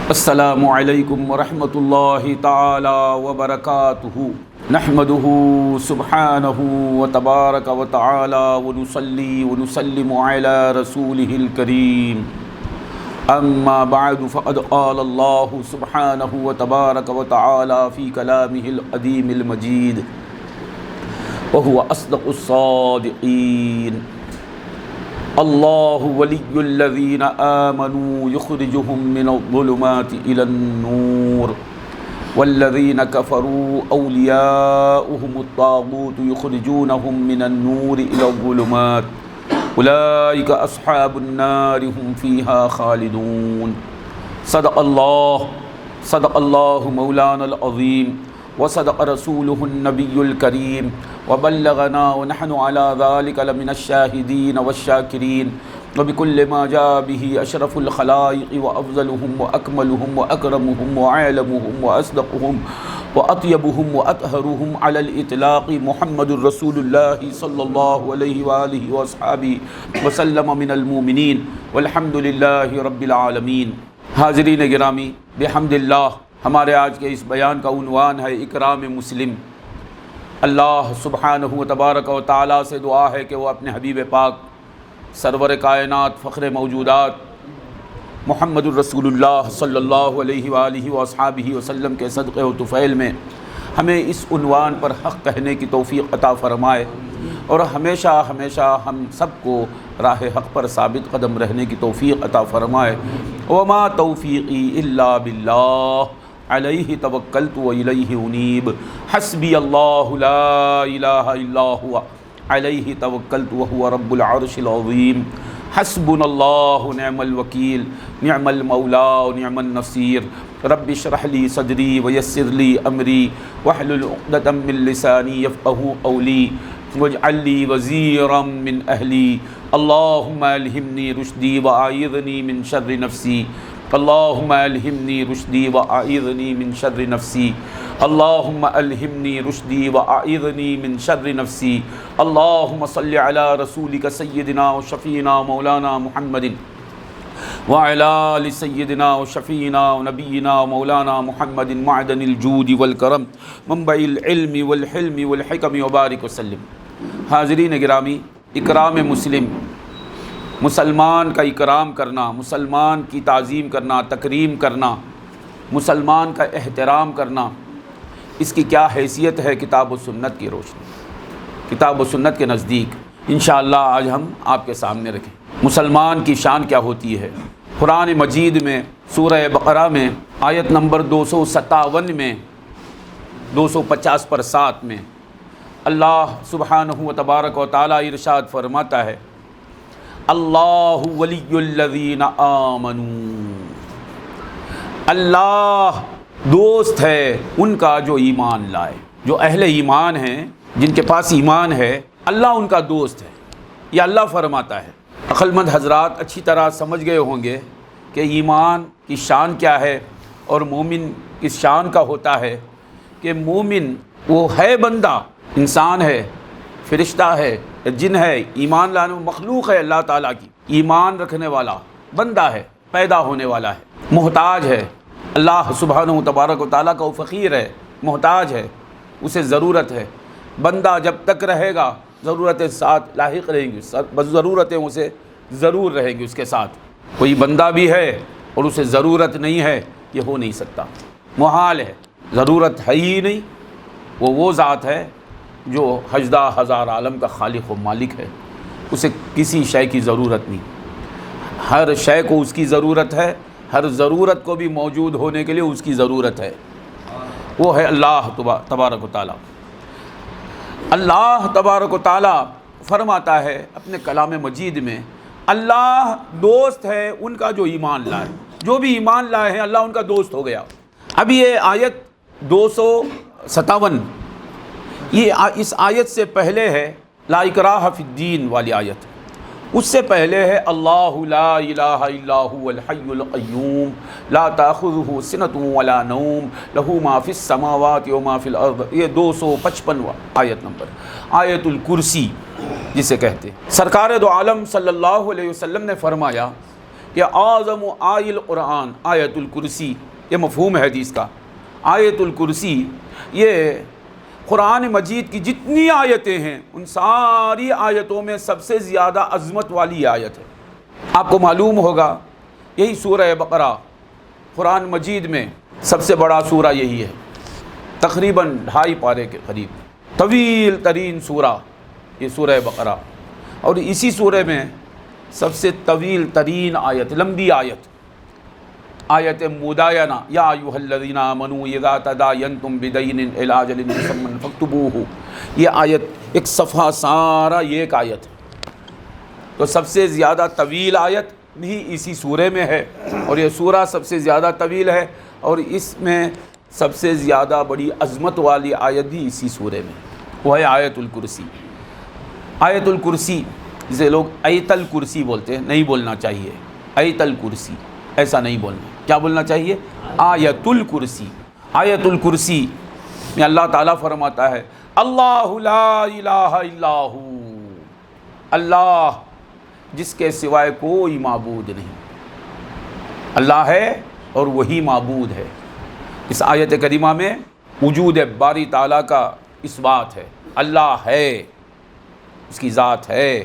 السلام علیکم ورحمۃ اللہ تعالی وبرکاتہ نحمده سبحانہ وتبارک وتعالی ونصلی ونسلم علی رسوله الکریم اما بعد فقد قال اللہ سبحانہ وتبارک وتعالی فی کلامہ القدیم المجید وهو اصدق الصادقین اللہ ولی الذین آمنوا یخرجهم من الظلمات الى النور والذین کفروا اولیاؤهم الطاغوت یخرجونهم من النور الى الظلمات اولئک اصحاب النار هم فیہا خالدون۔ صدق اللہ مولانا العظیم وصدق رسولہ النبی الکریم وبلغنا ونحن على ذلك لمن الشاہدین والشاکرین وبكل ما جاء به اشرف الخلائق وافضلهم واکملهم واکرمهم وعالمهم واصدقهم واطیبهم واطہرهم على الاطلاق محمد رسول اللہ صلی اللہ علیہ وآلہ واصحابہ وسلم من المؤمنین والحمد للہ رب العالمین۔ حاضرین گرامی، بحمد اللہ ہمارے آج کے اس بیان کا عنوان ہے اکرام مسلم۔ اللہ سبحانہ و تبارک و تعالیٰ سے دعا ہے کہ وہ اپنے حبیب پاک سرور کائنات فخر موجودات محمد الرسول اللہ صلی اللہ علیہ وآلہ واصحابہ وسلم کے صدقے و طفیل میں ہمیں اس عنوان پر حق کہنے کی توفیق عطا فرمائے اور ہمیشہ ہم سب کو راہ حق پر ثابت قدم رہنے کی توفیق عطا فرمائے۔ وما توفیقی الا باللہ علیہ توکلت و الیہ انیب، حسبی اللہ لا الہ الا ہوا علیہ توکلت وہو رب العرش العظیم، حسبنا اللہ نعم الوکیل نعم المولا نعم النصیر، رب اشرح لی صدری ویسر لی امری واحلل عقدۃ من لسانی یفقہوا قولی واجعل لی وزیرا من اہلی، اللہم الہمنی رشدی واعیذنی من شر نفسی، اللہم الہمنی رشدی واعیذنی من شر نفسی، اللہم الہمنی رشدی واعیذنی من شر نفسی، اللہم صلی علی رسولک سیدنا و شفینا مولانا محمد وعلی آل سیدنا و شفینا و نبینا و مولانا محمد معدن الجود والکرم منبع العلم والحلم والحکم وبارک وسلم۔ حاضرین گرامی، اکرام مسلم، مسلمان کا اکرام کرنا، مسلمان کی تعظیم کرنا، تکریم کرنا، مسلمان کا احترام کرنا، اس کی کیا حیثیت ہے کتاب و سنت کی روشنی، کتاب و سنت کے نزدیک انشاءاللہ آج ہم آپ کے سامنے رکھیں۔ مسلمان کی شان کیا ہوتی ہے؟ قرآن مجید میں سورہ بقرہ میں آیت نمبر 257 میں 250 پر 7 میں اللہ سبحانہ و تبارک و تعالی ارشاد فرماتا ہے، اللہ ولی الذین آمنوا، اللہ دوست ہے ان کا جو ایمان لائے، جو اہل ایمان ہیں، جن کے پاس ایمان ہے، اللہ ان کا دوست ہے۔ یہ اللہ فرماتا ہے۔ عقل مند حضرات اچھی طرح سمجھ گئے ہوں گے کہ ایمان کی شان کیا ہے اور مومن کس شان کا ہوتا ہے کہ مومن وہ ہے بندہ، انسان ہے، فرشتہ ہے، جن ہے، ایمان لانے مخلوق ہے اللہ تعالیٰ کی، ایمان رکھنے والا بندہ ہے، پیدا ہونے والا ہے، محتاج ہے، اللہ سبحانہ و تبارک و تعالیٰ کا وہ فقیر ہے، محتاج ہے، اسے ضرورت ہے۔ بندہ جب تک رہے گا ضرورتیں ساتھ لاحق رہیں گی، ضرورتیں اسے ضرور رہیں گی اس کے ساتھ۔ کوئی بندہ بھی ہے اور اسے ضرورت نہیں ہے، یہ ہو نہیں سکتا، محال ہے، ضرورت ہے ہی نہیں۔ وہ ذات ہے جو ہجدہ ہزار عالم کا خالق و مالک ہے، اسے کسی شے کی ضرورت نہیں، ہر شے کو اس کی ضرورت ہے، ہر ضرورت کو بھی موجود ہونے کے لیے اس کی ضرورت ہے، وہ ہے اللہ تبارک و تعالیٰ۔ اللہ تبارک و تعالیٰ فرماتا ہے اپنے کلام مجید میں، اللہ دوست ہے ان کا جو ایمان لائے، جو بھی ایمان لائے ہیں اللہ ان کا دوست ہو گیا۔ اب یہ آیت 257 یہ اس آیت سے پہلے ہے لا اکراہ فی الدین والی آیت، اس سے پہلے ہے اللہ لا الہ الا هو الحی القیوم لا تأخذہ سنۃ ولا نوم لہ ما فی السماوات وما فی الارض، یہ 255 آیت نمبر، آیت الکرسی جسے کہتے ہیں۔ سرکار دو عالم صلی اللہ علیہ وسلم نے فرمایا کہ اعظم آیہ القرآن آیت الکرسی، یہ مفہوم ہے حدیث کا۔ آیت الکرسی یہ قرآن مجید کی جتنی آیتیں ہیں ان ساری آیتوں میں سب سے زیادہ عظمت والی آیت ہے۔ آپ کو معلوم ہوگا یہی سورہ بقرہ قرآن مجید میں سب سے بڑا سورہ یہی ہے، تقریباً 2.5 پارے کے قریب طویل ترین سورہ یہ سورہ بقرہ، اور اسی سورہ میں سب سے طویل ترین آیت، لمبی آیت مداینہ، یا ایھا الذین آمنوا اذا تداینتم بدین الی اجل مسمى فاکتبوہ، یہ آیت ایک صفحہ سارا یہ ایک آیت ہے۔ تو سب سے زیادہ طویل آیت بھی اسی سورے میں ہے، اور یہ سورہ سب سے زیادہ طویل ہے، اور اس میں سب سے زیادہ بڑی عظمت والی آیت بھی اسی سورے میں، وہ ہے آیت الکرسی۔ آیت الکرسی جسے لوگ ایت الکرسی بولتے ہیں، نہیں بولنا چاہیے ایت الکرسی، ایسا نہیں بولنا، کیا بولنا چاہیے؟ آیت الکرسی۔ آیت الکرسی میں اللہ تعالیٰ فرماتا ہے اللہ لا الہ الا ہو، اللہ جس کے سوائے کوئی معبود نہیں، اللہ ہے اور وہی معبود ہے۔ اس آیت کریمہ میں وجود باری تعالیٰ کا اس بات ہے، اللہ ہے، اس کی ذات ہے،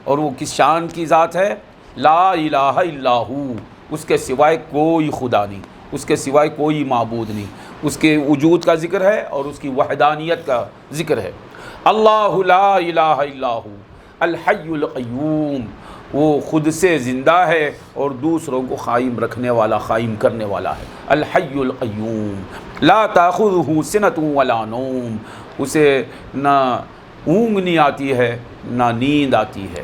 اور وہ کس شان کی ذات ہے؟ لا الہ الا ہو، اس کے سوائے کوئی خدا نہیں، اس کے سوائے کوئی معبود نہیں، اس کے وجود کا ذکر ہے اور اس کی وحدانیت کا ذکر ہے۔ اللہ لا الہ الا ہو الحی القیوم، وہ خود سے زندہ ہے اور دوسروں کو قائم رکھنے والا، قائم کرنے والا ہے۔ الحی القیوم لا تاخذہ سنۃ ولا نوم، اسے نہ اونگ نہیں آتی ہے نہ نیند آتی ہے،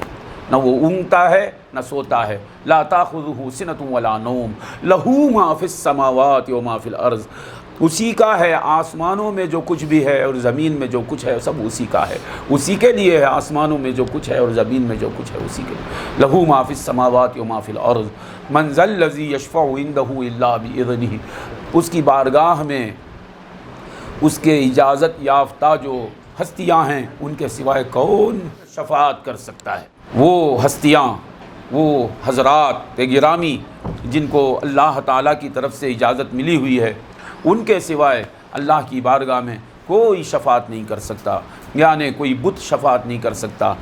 نہ وہ اونگتا ہے نہ سوتا ہے۔ لا تاخذہ سنۃ ولا نوم لہ ما فی السماوات و ما فی الارض، اسی کا ہے آسمانوں میں جو کچھ بھی ہے اور زمین میں جو کچھ ہے سب اسی کا ہے، اسی کے لیے ہے آسمانوں میں جو کچھ ہے اور زمین میں جو کچھ ہے اسی کے لیے۔ لہ ما فی السماوات و ما فی الارض من ذا الذی یشفع عندہ الا باذنہ، اس کی بارگاہ میں اس کے اجازت یافتہ جو ہستیاں ہیں ان کے سوائے کون شفاعت کر سکتا ہے؟ وہ ہستیاں، وہ حضرات گرامی جن کو اللہ تعالیٰ کی طرف سے اجازت ملی ہوئی ہے، ان کے سوائے اللہ کی بارگاہ میں کوئی شفاعت نہیں کر سکتا، یعنی کوئی بت شفاعت نہیں کر سکتا،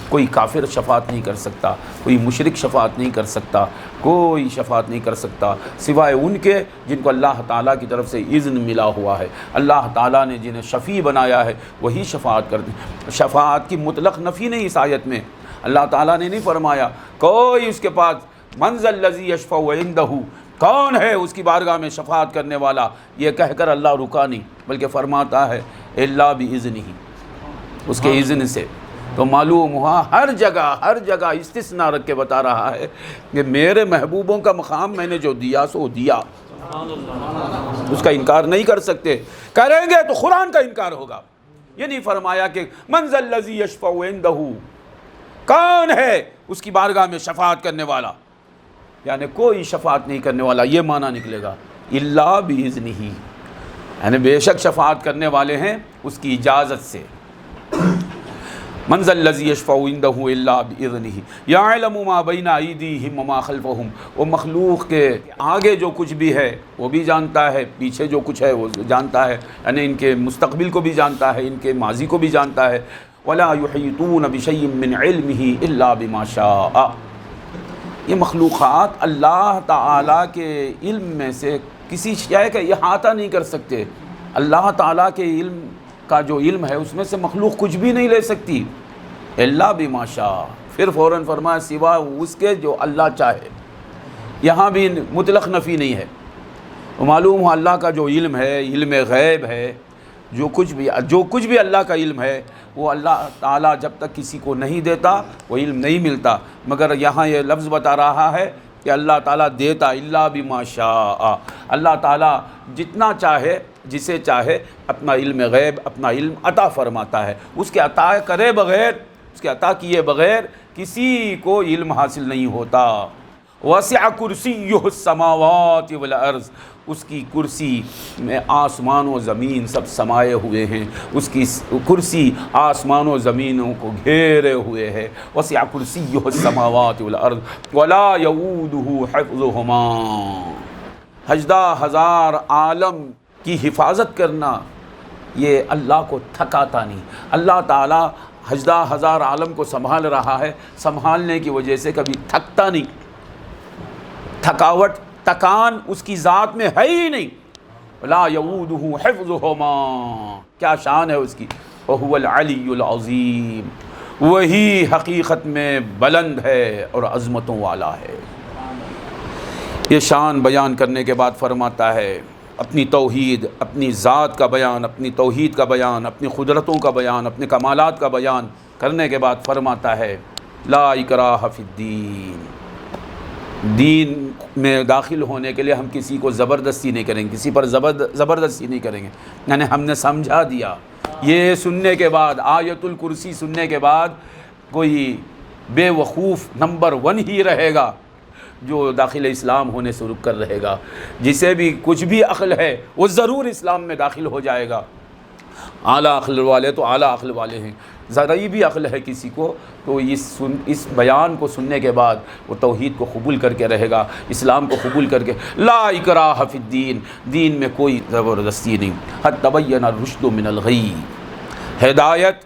کوئی کافر شفاعت نہیں کر سکتا، کوئی مشرک شفاعت نہیں کر سکتا، کوئی شفاعت نہیں کر سکتا سوائے ان کے جن کو اللہ تعالیٰ کی طرف سے اذن ملا ہوا ہے۔ اللہ تعالیٰ نے جنہیں شفیع بنایا ہے وہی شفاعت کرتے ہیں۔ شفاعت کی مطلق نفی نہیں اس آیت میں، اللہ تعالیٰ نے نہیں فرمایا کوئی اس کے پاس من ذا الذی یشفع عندہ، کون ہے اس کی بارگاہ میں شفاعت کرنے والا، یہ کہہ کر اللہ رکا نہیں، بلکہ فرماتا ہے الا باذنہ، اس کے اذن سے۔ تو معلوم ہوا ہر جگہ استثناء رکھ کے بتا رہا ہے کہ میرے محبوبوں کا مقام میں نے جو دیا سو دیا، اس کا انکار نہیں کر سکتے، کریں گے تو قرآن کا انکار ہوگا۔ یہ نہیں فرمایا کہ من ذا الذی یشفع عندہ، کون ہے اس کی بارگاہ میں شفاعت کرنے والا، یعنی کوئی شفاعت نہیں کرنے والا، یہ معنی نکلے گا الا باذنہ، یعنی بے شک شفاعت کرنے والے ہیں اس کی اجازت سے۔ من ذا الذی یشفع عندہ الا باذنہ یعلم ما بین ایدیہم وما خلفہم، وہ مخلوق کے آگے جو کچھ بھی ہے وہ بھی جانتا ہے، پیچھے جو کچھ ہے وہ جانتا ہے، یعنی ان کے مستقبل کو بھی جانتا ہے، ان کے ماضی کو بھی جانتا ہے۔ ولا یحیطون بشیء من علمہ الا بما شاء، یہ مخلوقات اللہ تعالیٰ کے علم میں سے کسی شے کا احاطہ نہیں کر سکتے۔ اللہ تعالیٰ کے علم کا جو علم ہے اس میں سے مخلوق کچھ بھی نہیں لے سکتی، الا بما شاء، پھر فوراً فرمایا سوا اس کے جو اللہ چاہے، یہاں بھی مطلق نفی نہیں ہے۔ معلوم ہو اللہ کا جو علم ہے، علم غیب ہے، جو کچھ بھی اللہ کا علم ہے وہ اللہ تعالیٰ جب تک کسی کو نہیں دیتا وہ علم نہیں ملتا، مگر یہاں یہ لفظ بتا رہا ہے کہ اللہ تعالیٰ دیتا الا بما شاء، اللہ تعالیٰ جتنا چاہے جسے چاہے اپنا علم غیب، اپنا علم عطا فرماتا ہے، اس کے عطا کرے بغیر، اس کے عطا کیے بغیر کسی کو علم حاصل نہیں ہوتا۔ وسع کرسیہ السماوات والارض، اس کی کرسی میں آسمان و زمین سب سمائے ہوئے ہیں، اس کی کرسی آسمان و زمینوں کو گھیرے ہوئے ہے۔ وسع کرسیہ السماوات والارض ولا یؤودہ حفظہما، 18,000 عالم کی حفاظت کرنا یہ اللہ کو تھکاتا نہیں۔ اللہ تعالیٰ 18,000 عالم کو سنبھال رہا ہے، سنبھالنے کی وجہ سے کبھی تھکتا نہیں، تکان اس کی ذات میں ہے ہی نہیں۔ لا یؤودہ حفظہما، کیا شان ہے اس کی، وہو العلی العظیم، وہی حقیقت میں بلند ہے اور عظمتوں والا ہے۔ یہ شان بیان کرنے کے بعد فرماتا ہے اپنی توحید، اپنی ذات کا بیان، اپنی توحید کا بیان، اپنی قدرتوں کا بیان، اپنے کمالات کا بیان کرنے کے بعد فرماتا ہے لا اکراہ فی الدین، دین میں داخل ہونے کے لیے ہم کسی کو زبردستی نہیں کریں گے، کسی پر زبردستی نہیں کریں گے، یعنی ہم نے سمجھا دیا۔ یہ سننے کے بعد، آیت الکرسی سننے کے بعد کوئی بے وقوف نمبر 1 ہی رہے گا جو داخل اسلام ہونے سے رک کر رہے گا، جسے بھی کچھ بھی عقل ہے وہ ضرور اسلام میں داخل ہو جائے گا۔ اعلیٰ عقل والے تو اعلیٰ عقل والے ہیں، ذرا بھی عقل ہے کسی کو تو اس بیان کو سننے کے بعد وہ توحید کو قبول کر کے رہے گا، اسلام کو قبول کر کے۔ لا اکراہ فی الدین، دین میں کوئی زبردستی نہیں۔ قد تبین الرشد من الغی، ہدایت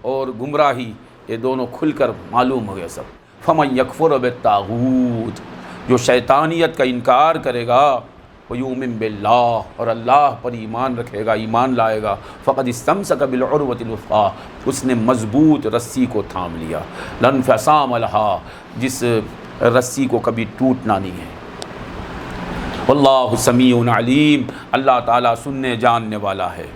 اور گمراہی یہ دونوں کھل کر معلوم ہو گیا سب۔ فمن یکفر بالطاغوت، جو شیطانیت کا انکار کرے گا، ویؤمن باللہ، اور اللہ پر ایمان رکھے گا، ایمان لائے گا، فقد استمسک بالعروۃ الوثقی، اس نے مضبوط رسی کو تھام لیا، لا انفصام لہا، جس رسی کو کبھی ٹوٹنا نہیں ہے۔ واللہ سمیع علیم، اللہ تعالیٰ سننے جاننے والا ہے۔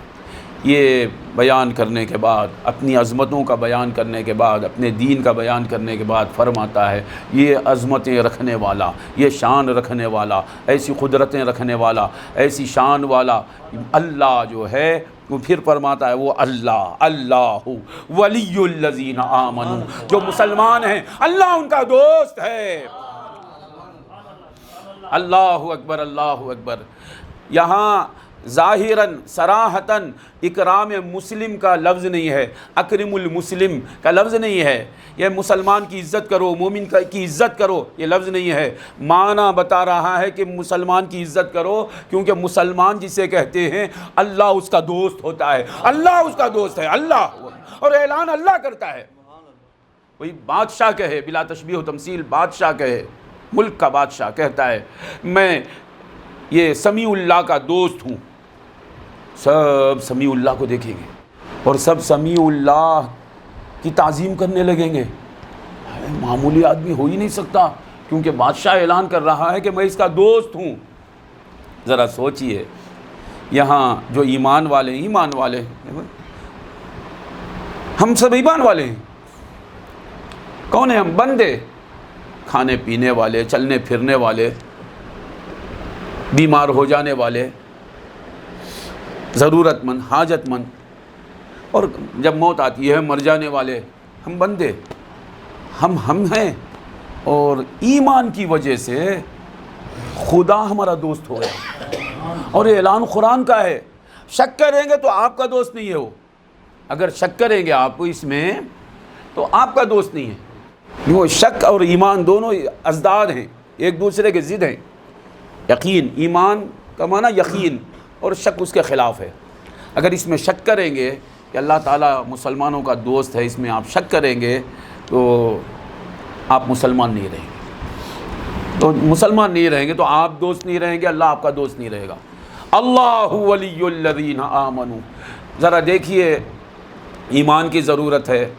یہ بیان کرنے کے بعد، اپنی عظمتوں کا بیان کرنے کے بعد، اپنے دین کا بیان کرنے کے بعد فرماتا ہے یہ عظمتیں رکھنے والا، یہ شان رکھنے والا، ایسی قدرتیں رکھنے والا، ایسی شان والا اللہ جو ہے، وہ پھر فرماتا ہے وہ اللہ ولی الذین آمنوا، جو مسلمان ہیں اللہ ان کا دوست ہے۔ اللہ اکبر، اللہ اکبر۔ یہاں ظاہراً صراحتاً اکرام مسلم کا لفظ نہیں ہے، اکرم المسلم کا لفظ نہیں ہے، یہ مسلمان کی عزت کرو، مومن کی عزت کرو یہ لفظ نہیں ہے، معنی بتا رہا ہے کہ مسلمان کی عزت کرو، کیونکہ مسلمان جسے کہتے ہیں اللہ اس کا دوست ہوتا ہے، اللہ اس کا دوست ہے، اللہ، اور اعلان اللہ کرتا ہے۔ وہی بادشاہ کہے، بلا تشبیہ و تمثیل، بادشاہ کہے، ملک کا بادشاہ کہتا ہے میں یہ سمیع اللہ کا دوست ہوں، سب سمیع اللہ کو دیکھیں گے اور سب سمیع اللہ کی تعظیم کرنے لگیں گے۔ معمولی آدمی ہو ہی نہیں سکتا، کیونکہ بادشاہ اعلان کر رہا ہے کہ میں اس کا دوست ہوں۔ ذرا سوچئے، یہاں جو ایمان والے ہیں، ہم سب ایمان والے ہیں، کون ہیں ہم؟ بندے، کھانے پینے والے، چلنے پھرنے والے، بیمار ہو جانے والے، ضرورت مند، حاجت مند، اور جب موت آتی ہے مر جانے والے، ہم بندے، ہم ہیں، اور ایمان کی وجہ سے خدا ہمارا دوست ہو گیا، اور یہ اعلان قرآن کا ہے۔ شک کریں گے تو آپ کا دوست نہیں ہے وہ، اگر شک کریں گے آپ کو اس میں تو آپ کا دوست نہیں ہے۔ وہ شک اور ایمان دونوں ازداد ہیں، ایک دوسرے کے ضد ہیں۔ یقین، ایمان کا معنی یقین، اور شک اس کے خلاف ہے۔ اگر اس میں شک کریں گے کہ اللہ تعالیٰ مسلمانوں کا دوست ہے، اس میں آپ شک کریں گے تو آپ مسلمان نہیں رہیں گے، تو مسلمان نہیں رہیں گے تو آپ دوست نہیں رہیں گے، اللہ آپ کا دوست نہیں رہے گا۔ اللہ ولی الذین آمنوا، ذرا دیکھیے ایمان کی ضرورت ہے۔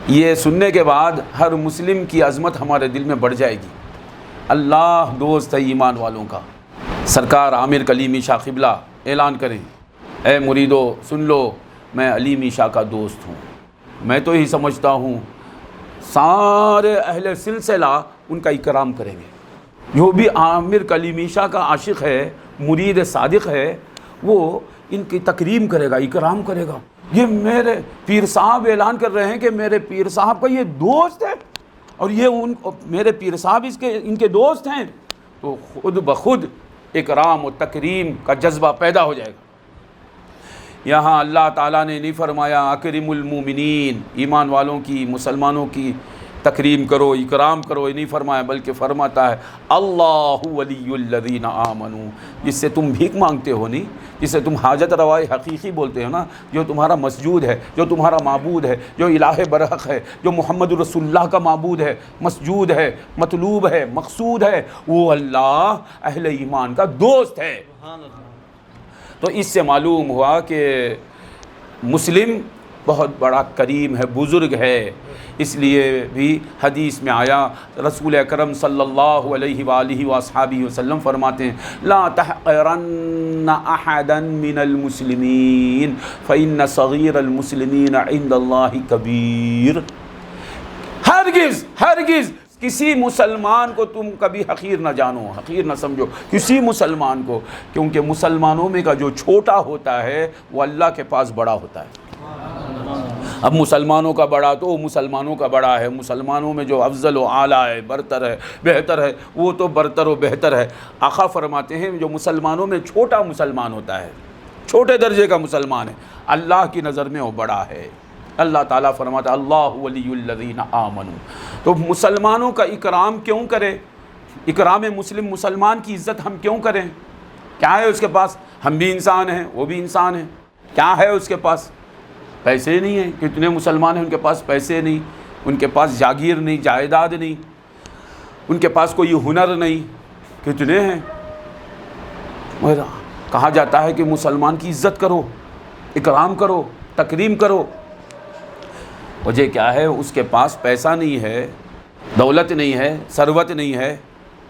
یہ سننے کے بعد ہر مسلم کی عظمت ہمارے دل میں بڑھ جائے گی۔ اللہ دوست ہے ایمان والوں کا۔ سرکار عامر کلیمی شاہ قبلہ اعلان کریں، اے مریدو سن لو، میں علیمی شاہ کا دوست ہوں۔ میں تو ہی سمجھتا ہوں سارے اہل سلسلہ ان کا اکرام کریں گے۔ جو بھی عامر کلیمی شاہ کا عاشق ہے، مرید صادق ہے، وہ ان کی تکریم کرے گا، اکرام کرے گا۔ یہ میرے پیر صاحب اعلان کر رہے ہیں کہ میرے پیر صاحب کا یہ دوست ہے، اور یہ میرے پیر صاحب ان کے دوست ہیں، تو خود بخود اکرام و تکریم کا جذبہ پیدا ہو جائے گا۔ یہاں اللہ تعالیٰ نے نہیں فرمایا اکرم المومنین، ایمان والوں کی، مسلمانوں کی تکریم کرو، اکرام کرو، یہ نہیں فرمایا، بلکہ فرماتا ہے اللہ ولی الذین آمنوا، جس سے تم بھیک مانگتے ہو، نہیں جس سے تم حاجت روائی حقیقی بولتے ہو نا، جو تمہارا مسجود ہے، جو تمہارا معبود ہے، جو الہ برحق ہے، جو محمد رسول اللہ کا معبود ہے، مسجود ہے، مطلوب ہے، مقصود ہے، وہ اللہ اہل ایمان کا دوست ہے۔ تو اس سے معلوم ہوا کہ مسلم بہت بڑا کریم ہے، بزرگ ہے۔ اس لیے بھی حدیث میں آیا، رسول اکرم صلی اللہ علیہ وآلہ وصحبہ وسلم فرماتے ہیں لا تحقرن احدا من المسلمین فإن صغیر المسلمین عند اللہ کبیر۔ ہرگز کسی مسلمان کو تم کبھی حقیر نہ جانو، حقیر نہ سمجھو کسی مسلمان کو، کیونکہ مسلمانوں میں کا جو چھوٹا ہوتا ہے وہ اللہ کے پاس بڑا ہوتا ہے۔ اب مسلمانوں کا بڑا تو وہ مسلمانوں کا بڑا ہے، مسلمانوں میں جو افضل و اعلیٰ ہے، برتر ہے، بہتر ہے، وہ تو برتر و بہتر ہے۔ آقا فرماتے ہیں جو مسلمانوں میں چھوٹا مسلمان ہوتا ہے، چھوٹے درجے کا مسلمان ہے، اللہ کی نظر میں وہ بڑا ہے۔ اللہ تعالیٰ فرماتا ہے اللہ ولی الذین آمنوا۔ تو مسلمانوں کا اکرام کیوں کرے؟ اکرام مسلمان کی عزت ہم کیوں کریں؟ کیا ہے اس کے پاس؟ ہم بھی انسان ہیں، وہ بھی انسان ہیں۔ کیا ہے اس کے پاس؟ پیسے نہیں ہیں۔ کتنے مسلمان ہیں ان کے پاس پیسے نہیں، ان کے پاس جاگیر نہیں، جائیداد نہیں، ان کے پاس کوئی ہنر نہیں۔ کتنے ہیں؟ کہا جاتا ہے کہ مسلمان کی عزت کرو، اکرام کرو، تکریم کرو۔ وجہ کیا ہے؟ اس کے پاس پیسہ نہیں ہے، دولت نہیں ہے، ثروت نہیں ہے،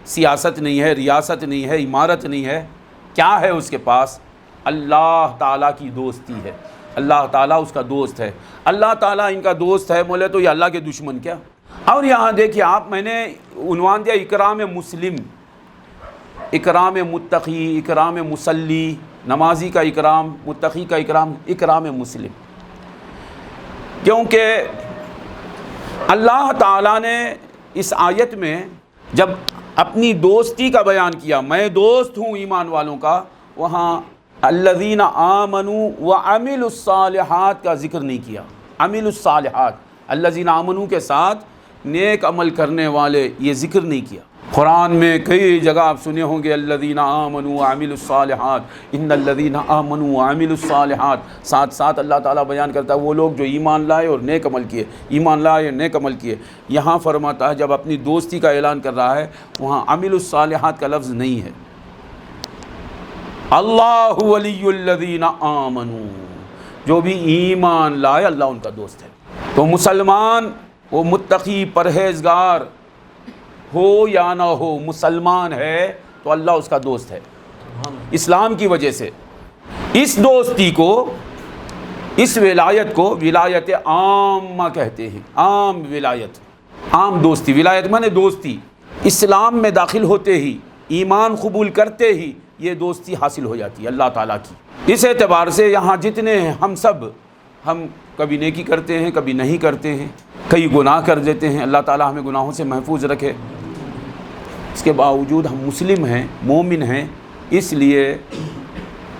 سیاست نہیں ہے، ریاست نہیں ہے، عمارت نہیں ہے۔ کیا ہے اس کے پاس؟ اللہ تعالیٰ کی دوستی ہے، اللہ تعالیٰ اس کا دوست ہے۔ اللہ تعالیٰ ان کا دوست ہے بولے تو یہ اللہ کے دشمن کیا؟ اور یہاں دیکھیے آپ، میں نے عنوان دیا اکرام مسلم، اکرام متقی، اکرام مصلی، نمازی کا اکرام، متقی کا اکرام، اکرام مسلم۔ کیونکہ اللہ تعالیٰ نے اس آیت میں جب اپنی دوستی کا بیان کیا، میں دوست ہوں ایمان والوں کا، وہاں الذین آمنوا وعملوا الصالحات کا ذکر نہیں کیا۔ عملوا الصالحات، الذین آمنوا کے ساتھ نیک عمل کرنے والے، یہ ذکر نہیں کیا۔ قرآن میں کئی جگہ آپ سنے ہوں گے الذین آمنوا وعملوا الصالحات، ان الذین آمنوا وعملوا الصالحات، ساتھ ساتھ اللہ تعالیٰ بیان کرتا ہے وہ لوگ جو ایمان لائے اور نیک عمل کیے، ایمان لائے اور نیک عمل کیے۔ یہاں فرماتا ہے جب اپنی دوستی کا اعلان کر رہا ہے، وہاں عملوا الصالحات کا لفظ نہیں ہے۔ اللہ ولی الذین آمنوا، جو بھی ایمان لائے اللہ ان کا دوست ہے۔ تو مسلمان وہ متقی پرہیزگار ہو یا نہ ہو، مسلمان ہے تو اللہ اس کا دوست ہے اسلام کی وجہ سے۔ اس دوستی کو، اس ولایت کو ولایت عامہ کہتے ہیں، عام ولایت، عام دوستی۔ ولایت مانے دوستی، اسلام میں داخل ہوتے ہی، ایمان قبول کرتے ہی یہ دوستی حاصل ہو جاتی ہے اللہ تعالیٰ کی۔ اس اعتبار سے یہاں جتنے ہیں ہم کبھی نیکی کرتے ہیں، کبھی نہیں کرتے ہیں، کئی گناہ کر دیتے ہیں، اللہ تعالیٰ ہمیں گناہوں سے محفوظ رکھے۔ اس کے باوجود ہم مسلم ہیں، مومن ہیں، اس لیے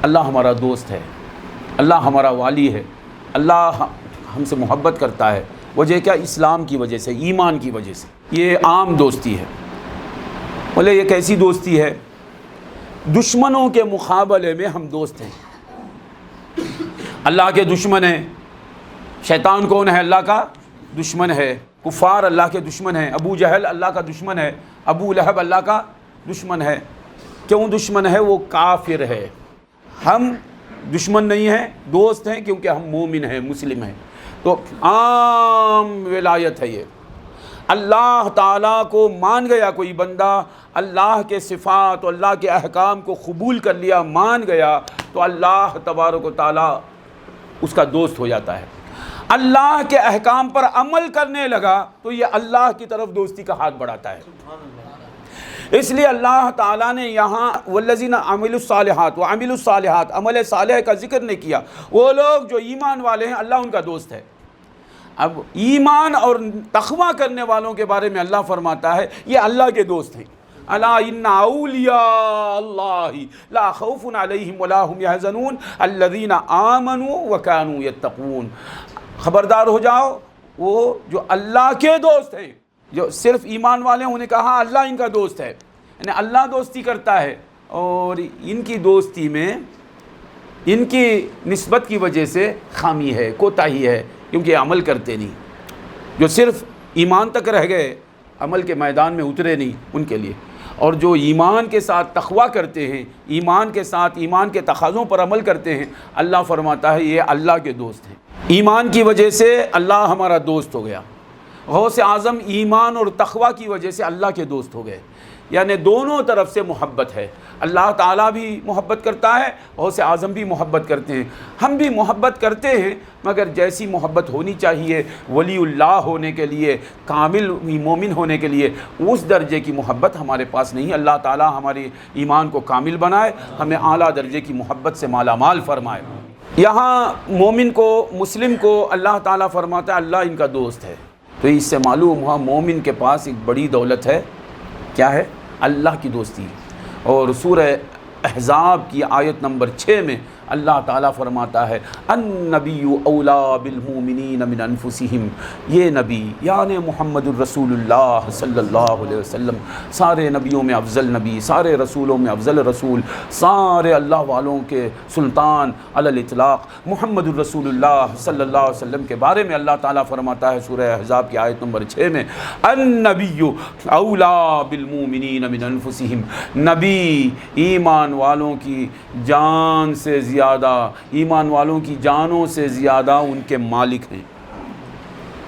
اللہ ہمارا دوست ہے، اللہ ہمارا والی ہے، اللہ ہم سے محبت کرتا ہے۔ وجہ کیا؟ اسلام کی وجہ سے، ایمان کی وجہ سے۔ یہ عام دوستی ہے۔ بولے یہ کیسی دوستی ہے؟ دشمنوں کے مقابلے میں ہم دوست ہیں۔ اللہ کے دشمن ہیں، شیطان کون ہے؟ اللہ کا دشمن ہے۔ کفار اللہ کے دشمن ہیں، ابو جہل اللہ کا دشمن ہے، ابو لہب اللہ کا دشمن ہے۔ کیوں دشمن ہے؟ وہ کافر ہے۔ ہم دشمن نہیں ہیں، دوست ہیں، کیونکہ ہم مومن ہیں، مسلم ہیں۔ تو عام ولایت ہے یہ۔ اللہ تعالیٰ کو مان گیا کوئی بندہ، اللہ کے صفات اور اللہ کے احکام کو قبول کر لیا، مان گیا، تو اللہ تبارک و تعالیٰ اس کا دوست ہو جاتا ہے۔ اللہ کے احکام پر عمل کرنے لگا تو یہ اللہ کی طرف دوستی کا ہاتھ بڑھاتا ہے۔ اس لیے اللہ تعالیٰ نے یہاں والذین عملوا الصالحات وعملوا الصالحات، عمل صالح کا ذکر نہیں کیا۔ وہ لوگ جو ایمان والے ہیں اللہ ان کا دوست ہے۔ اب ایمان اور تقویٰ کرنے والوں کے بارے میں اللہ فرماتا ہے یہ اللہ کے دوست ہیں. الا ان اولیاء اللہ لا خوف علیہم ولا هم يحزنون الذین آمنوا وكانوا يتقون. خبردار ہو جاؤ وہ جو اللہ کے دوست ہیں، جو صرف ایمان والے ہیں انہیں کہا اللہ ان کا دوست ہے، یعنی اللہ دوستی کرتا ہے، اور ان کی دوستی میں ان کی نسبت کی وجہ سے خامی ہے، کوتاہی ہے، کیونکہ یہ عمل کرتے نہیں. جو صرف ایمان تک رہ گئے، عمل کے میدان میں اترے نہیں، ان کے لیے. اور جو ایمان کے ساتھ تقویٰ کرتے ہیں، ایمان کے ساتھ ایمان کے تقاضوں پر عمل کرتے ہیں، اللہ فرماتا ہے یہ اللہ کے دوست ہیں. ایمان کی وجہ سے اللہ ہمارا دوست ہو گیا. غوث اعظم ایمان اور تقویٰ کی وجہ سے اللہ کے دوست ہو گئے. یعنی دونوں طرف سے محبت ہے. اللہ تعالیٰ بھی محبت کرتا ہے، غوث اعظم بھی محبت کرتے ہیں، ہم بھی محبت کرتے ہیں، مگر جیسی محبت ہونی چاہیے ولی اللہ ہونے کے لیے، کامل مومن ہونے کے لیے، اس درجے کی محبت ہمارے پاس نہیں. اللہ تعالیٰ ہمارے ایمان کو کامل بنائے، ہمیں اعلیٰ درجے کی محبت سے مالا مال فرمائے. یہاں مومن کو، مسلم کو اللہ تعالیٰ فرماتا ہے اللہ ان کا دوست ہے. تو اس سے معلوم ہوا مومن کے پاس ایک بڑی دولت ہے. کیا ہے؟ اللہ کی دوستی. اور سورہ احزاب کی آیت نمبر 6 میں اللہ تعالیٰ فرماتا ہے النبی اولا بالمؤمنین من انفسہم. یہ نبی یعنی محمد الرسول اللہ صلی اللہ علیہ وسلم سارے نبیوں میں افضل نبی، سارے رسولوں میں افضل رسول، سارے اللہ والوں کے سلطان علی الاطلاق محمد الرسول اللہ صلی اللہ علیہ وسلم کے بارے میں اللہ تعالیٰ فرماتا ہے سورہ احزاب کی آیت نمبر 6 میں النبی اولا بالمؤمنین من انفسہم. نبی ایمان والوں کی جان سے زیادہ، ایمان والوں کی جانوں سے زیادہ ان کے مالک ہیں.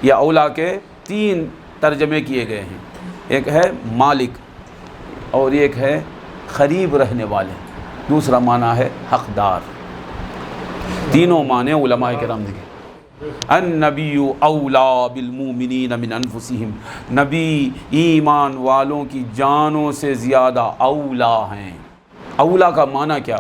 یہ اولا کے 3 ترجمے کیے گئے ہیں. ایک ہے مالک، اور ایک ہے قریب رہنے والے، دوسرا معنی ہے حقدار. تینوں معنی علماء کرام نے. النبی اولا بالمؤمنین من انفسہم، نبی ایمان والوں کی جانوں سے زیادہ اولا ہیں. اولا کا معنی کیا؟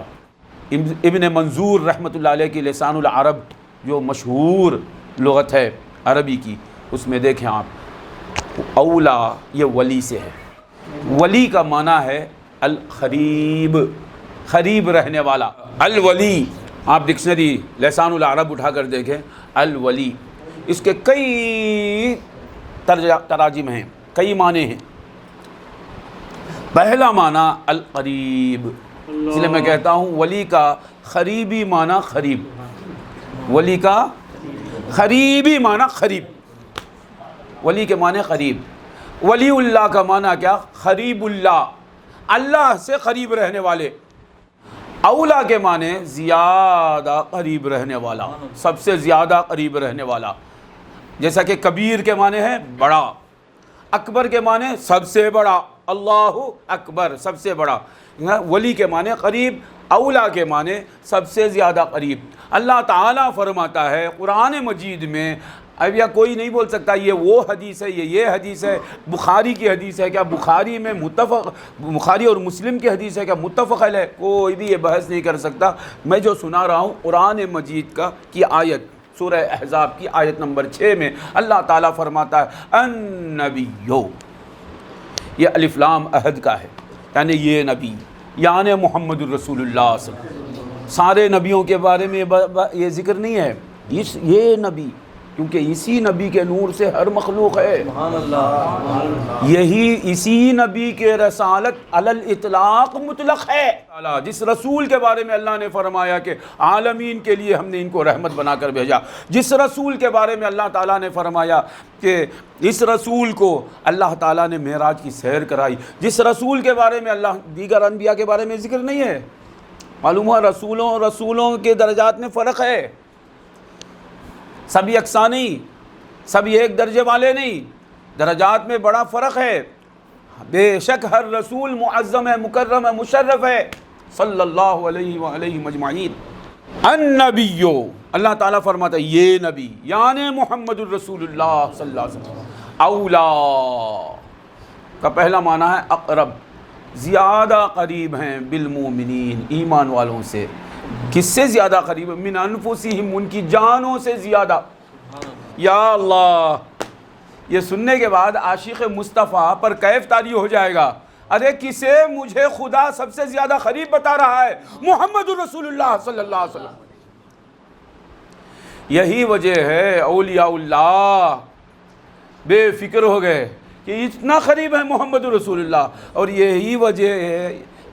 ابن منظور رحمۃ اللہ علیہ کی لسان العرب جو مشہور لغت ہے عربی کی، اس میں دیکھیں آپ اولا یہ ولی سے ہے. ولی کا معنی ہے القریب، قریب رہنے والا. الولی آپ ڈکشنری لسان العرب اٹھا کر دیکھیں، الولی اس کے کئی تراجم ہیں، کئی معنی ہیں. پہلا معنی القریب، اس لیے میں کہتا ہوں ولی کا قریبی معنی قریب، ولی کا قریبی معنی قریب، ولی کے معنی قریب. ولی اللہ کا معنی کیا؟ قریب اللہ، اللہ سے قریب رہنے والے. اولا کے معنی زیادہ قریب رہنے والا، سب سے زیادہ قریب رہنے والا. جیسا کہ کبیر کے معنی ہے بڑا، اکبر کے معنی سب سے بڑا، اللہ اکبر سب سے بڑا. ولی کے معنی قریب، اولا کے معنی سب سے زیادہ قریب. اللہ تعالیٰ فرماتا ہے قرآن مجید میں، اب یا کوئی نہیں بول سکتا یہ وہ حدیث ہے، یہ حدیث ہے، بخاری کی حدیث ہے کیا، بخاری میں متفق، بخاری اور مسلم کی حدیث ہے کیا، متفق ہے، کوئی بھی یہ بحث نہیں کر سکتا. میں جو سنا رہا ہوں قرآن مجید کی آیت سورہ احزاب کی آیت نمبر 6 میں اللہ تعالیٰ فرماتا ہے النبیو، یہ الف لام عہد کا ہے، یعنی یہ نبی یعنی محمد الرسول اللہ صلی اللہ علیہ وسلم. سارے نبیوں کے بارے میں یہ ذکر نہیں ہے، یہ نبی، کیونکہ اسی نبی کے نور سے ہر مخلوق ہے. سبحان اللہ. یہی اسی نبی کے رسالت علی الاطلاق مطلق ہے. جس رسول کے بارے میں اللہ نے فرمایا کہ عالمین کے لیے ہم نے ان کو رحمت بنا کر بھیجا، جس رسول کے بارے میں اللہ تعالیٰ نے فرمایا کہ اس رسول کو اللہ تعالیٰ نے معراج کی سیر کرائی، جس رسول کے بارے میں اللہ، دیگر انبیاء کے بارے میں ذکر نہیں ہے. معلوم ہوا رسولوں کے درجات میں فرق ہے، سب یکساں نہیں، سب ایک درجے والے نہیں، درجات میں بڑا فرق ہے. بے شک ہر رسول معظم ہے، مکرم ہے، مشرف ہے، صلی اللہ علیہ وآلہ مجمعین. النبیو، اللہ تعالیٰ فرماتا ہے یہ نبی یعنی محمد الرسول اللہ صلی اللہ علیہ وسلم. اولا کا پہلا معنی ہے اقرب، زیادہ قریب ہیں، بالمؤمنین ایمان والوں سے. کس سے زیادہ قریب؟ من انفسہم، ان کی جانوں سے زیادہ. یا اللہ، یہ سننے کے بعد عاشق مصطفیٰ پر کیف طاری ہو جائے گا، ارے کسے مجھے خدا سب سے زیادہ قریب بتا رہا ہے؟ محمد رسول اللہ صلی اللہ علیہ وسلم۔ یہی وجہ ہے اولیاء اللہ بے فکر ہو گئے کہ اتنا قریب ہے محمد رسول اللہ، اور یہی وجہ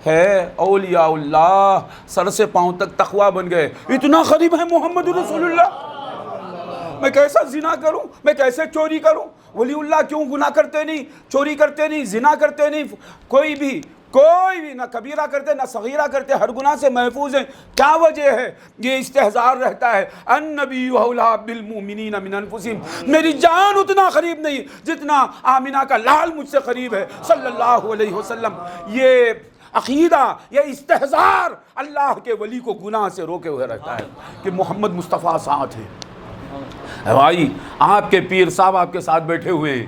ہے اولیاء اللہ سر سے پاؤں تک تقوی بن گئے، اتنا قریب ہے محمد رسول اللہ۔ میں کیسا زنا کروں، میں کیسے چوری کروں؟ ولی اللہ کیوں گناہ کرتے نہیں، چوری کرتے نہیں، زنا کرتے نہیں، کوئی بھی نہ کبیرہ کرتے نہ صغیرہ کرتے، ہر گناہ سے محفوظ ہیں۔ کیا وجہ ہے؟ یہ استحضار رہتا ہے، النبی اولیٰ بالمؤمنین من انفسہم، میری جان اتنا قریب نہیں جتنا آمنہ کا لال مجھ سے قریب ہے صلی اللہ علیہ وسلم۔ یہ عقیدہ، یہ استحضار اللہ کے ولی کو گناہ سے روکے ہوئے رہتا ہے کہ محمد مصطفیٰ ساتھ ہے۔ بھائی آپ کے پیر صاحب آپ کے ساتھ بیٹھے ہوئے ہیں،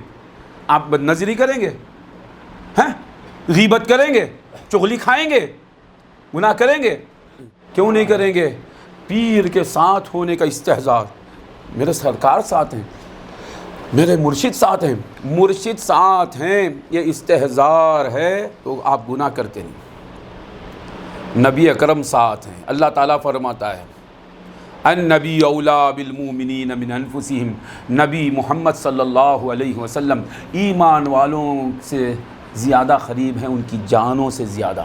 آپ بد نظری کریں گے؟ ہیں؟ غیبت کریں گے؟ چغلی کھائیں گے؟ گناہ کریں گے؟ کیوں نہیں کریں گے؟ پیر کے ساتھ ہونے کا استحضار، میرے سرکار ساتھ ہیں، میرے مرشد ساتھ ہیں، مرشد ساتھ ہیں، یہ استحضار ہے تو آپ گناہ کرتے نہیں۔ نبی اکرم ساتھ ہیں، اللہ تعالیٰ فرماتا ہے النبی اولیٰ بالمؤمنین من انفسہم، نبی محمد صلی اللہ علیہ وسلم ایمان والوں سے زیادہ قریب ہیں ان کی جانوں سے زیادہ،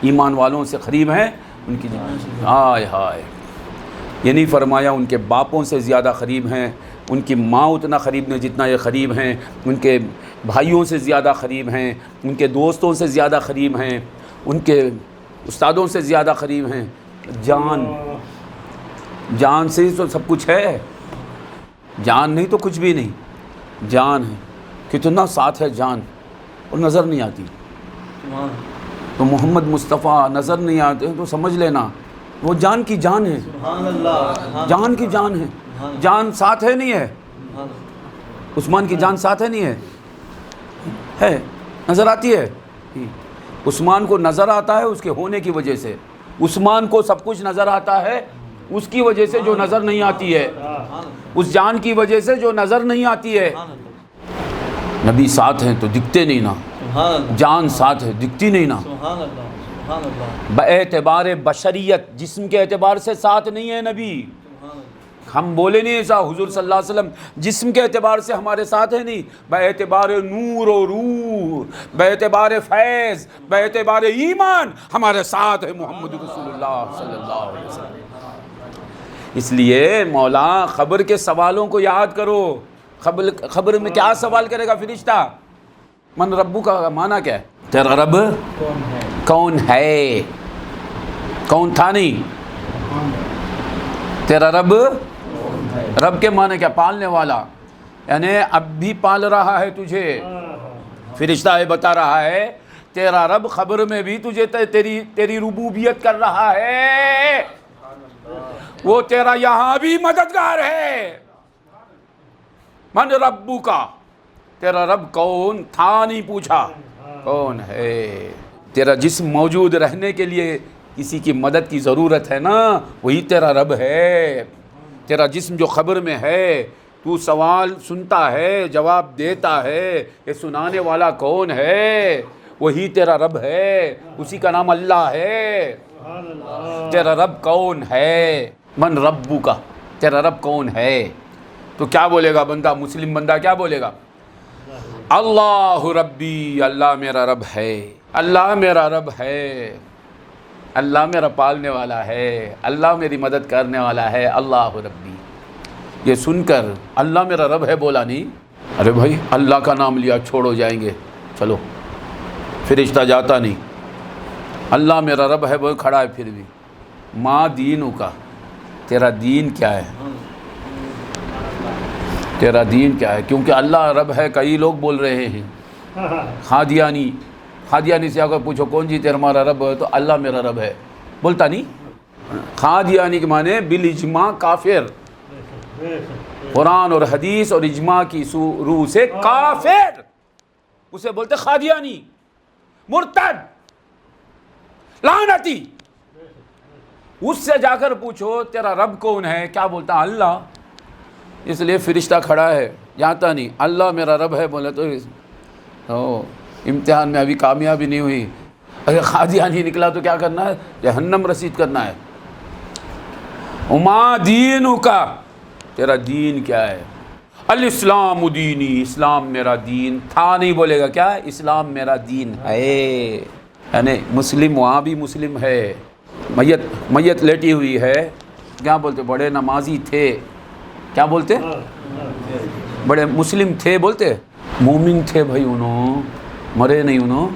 ایمان والوں سے قریب ہیں ان کی جانوں۔ ہائے ہائے، یہ نہیں فرمایا ان کے باپوں سے زیادہ قریب ہیں، ان کی ماں اتنا قریب نہیں جتنا یہ قریب ہیں، ان کے بھائیوں سے زیادہ قریب ہیں، ان کے دوستوں سے زیادہ قریب ہیں، ان کے استادوں سے زیادہ قریب ہیں۔ جان سے ہی تو سب کچھ ہے، جان نہیں تو کچھ بھی نہیں، جان ہے، کتنا ساتھ ہے جان، اور نظر نہیں آتی۔ تو محمد مصطفیٰ نظر نہیں آتے تو سمجھ لینا وہ جان کی جان ہے، جان کی جان ہے۔ جان ساتھ ہے نہیں ہے؟ عثمان کی جان ساتھ ہے نہیں ہے؟ نظر آتی ہے؟ عثمان کو نظر آتا ہے اس کے ہونے کی وجہ سے، عثمان کو سب کچھ نظر آتا ہے اس کی وجہ سے جو نظر نہیں آتی ہے، اس جان کی وجہ سے جو نظر نہیں آتی ہے۔ نبی ساتھ ہیں تو دکھتے نہیں نا، جان ساتھ ہے دکھتی نہیں نا۔ باعتبار بشریت، جسم کے اعتبار سے ساتھ نہیں ہے نبی، ہم بولے نہیں ایسا، حضور صلی اللہ علیہ وسلم جسم کے اعتبار سے ہمارے ساتھ ہے نہیں، باعتبار نور و روح، باعتبار فیض، باعتبار ایمان ہمارے ساتھ ہے محمد رسول اللہ صلی اللہ علیہ وسلم۔ اس لیے مولا خبر کے سوالوں کو یاد کرو۔ خبر میں کیا سوال کرے گا فرشتہ؟ من ربو کا معنی کیا ہے؟ تیرا رب کون ہے؟ کون تھا نہیں، تیرا رب، رب کے معنی کیا؟ پالنے والا، یعنی اب بھی پال رہا ہے تجھے۔ فرشتہ یہ بتا رہا ہے تیرا رب خبر میں بھی تجھے تیری ربوبیت کر رہا ہے، وہ تیرا یہاں بھی مددگار ہے۔ من ربو کا، تیرا رب کون تھا نہیں پوچھا، کون ہے۔ تیرا جسم موجود رہنے کے لیے کسی کی مدد کی ضرورت ہے نا، وہی تیرا رب ہے۔ تیرا جسم جو خبر میں ہے، تو سوال سنتا ہے، جواب دیتا ہے، یہ سنانے والا کون ہے؟ وہی تیرا رب ہے، اسی کا نام اللہ ہے۔ تیرا رب کون ہے؟ من ربو کا، تیرا رب کون ہے؟ تو کیا بولے گا بندہ، مسلم بندہ کیا بولے گا؟ اللہ ربی، اللہ میرا رب ہے، اللہ میرا رب ہے، اللہ میرا پالنے والا ہے، اللہ میری مدد کرنے والا ہے، اللہ ربی۔ یہ سن کر اللہ میرا رب ہے بولا نہیں، ارے بھائی اللہ کا نام لیا چھوڑو جائیں گے، چلو فرشتہ جاتا نہیں، اللہ میرا رب ہے وہ کھڑا ہے۔ پھر بھی ماں دینوں کا، تیرا دین کیا ہے؟ تیرا دین کیا ہے؟ کیونکہ اللہ رب ہے کئی لوگ بول رہے ہیں، قادیانی سے اگر پوچھو کون جی تیرا رب ہے تو اللہ میرا رب ہے بولتا نہیں۔ قادیانی کے معنی بالاجماع کافر، قرآن اور حدیث اور اجماع کی روح سے کافر، اسے بولتے قادیانی، مرتد، لعنتی۔ اس سے جا کر پوچھو تیرا رب کون ہے، کیا بولتا؟ اللہ۔ اس لیے فرشتہ کھڑا ہے، جانتا نہیں، اللہ میرا رب ہے بولے تو امتحان میں ابھی کامیابی نہیں ہوئی، اگر قادیانی نکلا تو کیا کرنا ہے؟ جہنم رسید کرنا ہے۔ وما دینک، تیرا دین کیا ہے؟ الاسلام دینی، اسلام میرا دین تھا نہیں بولے گا، کیا ہے؟ اسلام میرا دین ہے، یعنی مسلم وہاں بھی مسلم ہے، میت لیٹی ہوئی ہے، کیا بولتے؟ بڑے نمازی تھے، کیا بولتے؟ بڑے مسلم تھے بولتے، مومن تھے بھائی، انہوں مرے نہیں، انہوں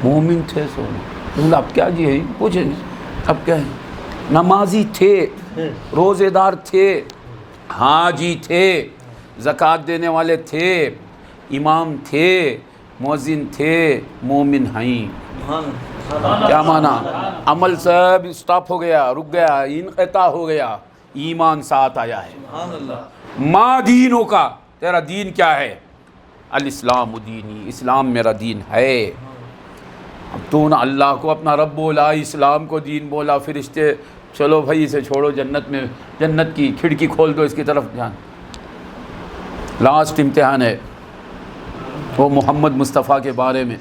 مومن تھے، سو اب کیا جی ہے پوچھیں، اب کیا ہے؟ نمازی تھے، روزے دار تھے، حاجی تھے، زکوٰۃ دینے والے تھے، امام تھے، مؤذن تھے، مومن ہیں۔ کیا مانا؟ عمل سب اسٹاپ ہو گیا، رک گیا، انقطاع ہو گیا، ایمان ساتھ آیا ہے۔ ما دینوں کا، تیرا دین کیا ہے؟ الاسلام دینی، اسلام میرا دین ہے۔ اب تو نے اللہ کو اپنا رب بولا، اسلام کو دین بولا، فرشتے چلو بھائی اسے چھوڑو، جنت میں، جنت کی کھڑکی کھول دو، اس کی طرف جان۔ لاسٹ امتحان ہے وہ محمد مصطفیٰ کے بارے میں،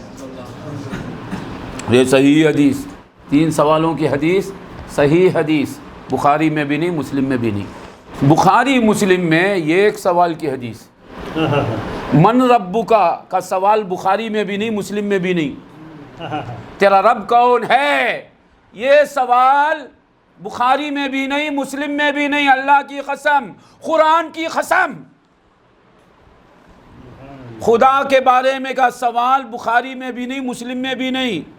یہ صحیح حدیث، 3 سوالوں کی حدیث، صحیح حدیث، بخاری میں بھی نہیں، مسلم میں بھی نہیں۔ بخاری مسلم میں یہ 1 سوال کی حدیث، من ربک کا سوال بخاری میں بھی نہیں، مسلم میں بھی نہیں، تیرا رب کون ہے یہ سوال بخاری میں بھی نہیں، مسلم میں بھی نہیں، اللہ کی قسم، قرآن کی قسم، خدا کے بارے میں کا سوال بخاری میں بھی نہیں، مسلم میں بھی نہیں،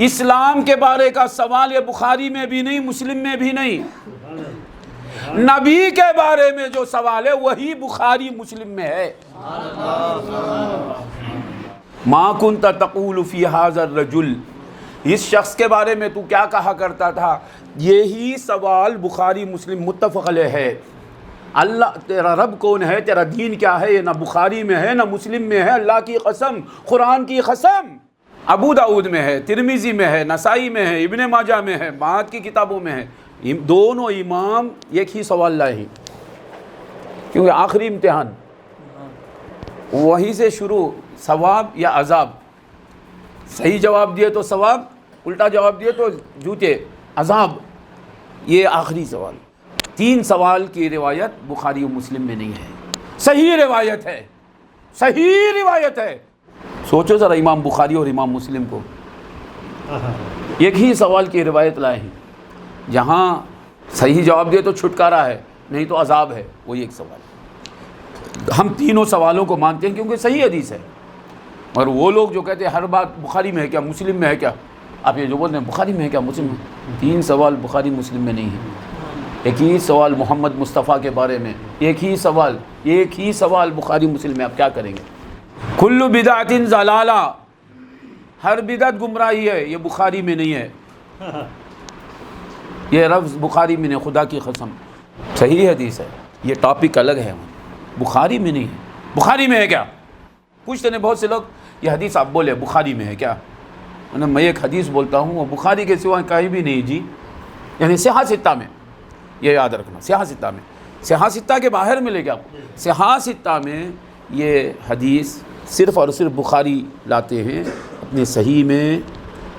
اسلام کے بارے کا سوال یہ بخاری میں بھی نہیں، مسلم میں بھی نہیں، نبی کے بارے میں جو سوال ہے وہی بخاری مسلم میں ہے۔ ما کنت تقول فی ھذا الرجل، اس شخص کے بارے میں تو کیا کہا کرتا تھا، یہی سوال بخاری مسلم متفق علیہ ہے۔ اللہ تیرا رب کون ہے، تیرا دین کیا ہے، یہ نہ بخاری میں ہے نہ مسلم میں ہے، اللہ کی قسم، قرآن کی قسم، ابو داؤد میں ہے، ترمذی میں ہے، نسائی میں ہے، ابن ماجہ میں ہے، بعد کی کتابوں میں ہے، دونوں امام ایک ہی سوال لائے ہیں، کیونکہ آخری امتحان وہیں سے شروع، ثواب یا عذاب، صحیح جواب دیے تو ثواب، الٹا جواب دیے تو جوتے، عذاب، یہ آخری سوال۔ 3 سوال کی روایت بخاری و مسلم میں نہیں ہے، صحیح روایت ہے، صحیح روایت ہے۔ سوچو ذرا، امام بخاری اور امام مسلم کو ایک ہی سوال کی روایت لائے ہیں، جہاں صحیح جواب دے تو چھٹکارا ہے، نہیں تو عذاب ہے، وہی ایک سوال۔ ہم تینوں سوالوں کو مانتے ہیں کیونکہ صحیح حدیث ہے، اور وہ لوگ جو کہتے ہیں ہر بات بخاری میں ہے کیا، مسلم میں ہے کیا، آپ یہ جو بولتے ہیں بخاری میں ہے کیا، مسلم میں، 3 سوال بخاری مسلم میں نہیں ہے۔ ایک ہی سوال محمد مصطفیٰ کے بارے میں، ایک ہی سوال بخاری مسلم میں، آپ کیا کریں گے؟ کل بدعت ضلالہ، ہر بدعت گمراہی ہے، یہ بخاری میں نہیں ہے، یہ لفظ بخاری میں نہیں، خدا کی قسم صحیح حدیث ہے، یہ ٹاپک الگ ہے، بخاری میں نہیں ہے۔ بخاری میں ہے کیا؟ پوچھتے ہیں بہت سے لوگ، یہ حدیث آپ بولے بخاری میں ہے کیا؟ میں ایک حدیث بولتا ہوں وہ بخاری کے سوا کہیں بھی نہیں جی، یعنی صحیح ستہ میں، یہ یاد رکھنا، صحیح ستہ میں، صحیح ستہ کے باہر ملے گا، صحیح ستہ میں یہ حدیث صرف اور صرف بخاری لاتے ہیں اپنے صحیح میں،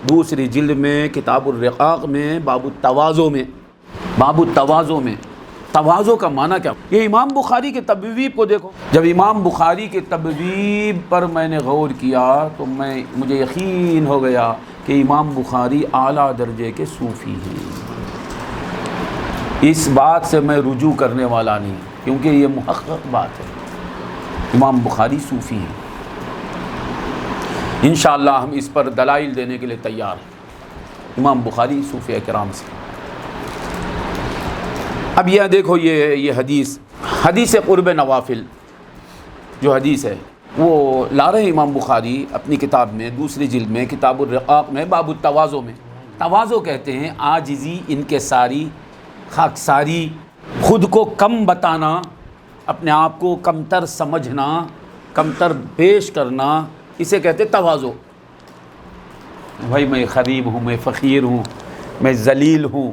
دوسری جلد میں، کتاب الرقاق میں، باب التواضع میں، تواضع کا معنی کیا؟ یہ امام بخاری کے تبویب کو دیکھو، جب امام بخاری کے تبویب پر میں نے غور کیا تو مجھے یقین ہو گیا کہ امام بخاری اعلیٰ درجے کے صوفی ہیں۔ اس بات سے میں رجوع کرنے والا نہیں، کیونکہ یہ محقق بات ہے، امام بخاری صوفی ہیں۔ انشاءاللہ ہم اس پر دلائل دینے کے لیے تیار ہیں، امام بخاری صوفیہ کرام سے۔ اب یہ دیکھو، یہ حدیث قرب نوافل جو حدیث ہے وہ لا رہے امام بخاری اپنی کتاب میں، دوسری جلد میں، کتاب الرقاق میں، باب التواضع میں۔ تواضع کہتے ہیں عاجزی، انکساری، خاکساری، خود کو کم بتانا، اپنے آپ کو کمتر سمجھنا، کمتر پیش کرنا، اسے کہتے تواضع۔ بھائی میں غریب ہوں، میں فقیر ہوں، میں ذلیل ہوں،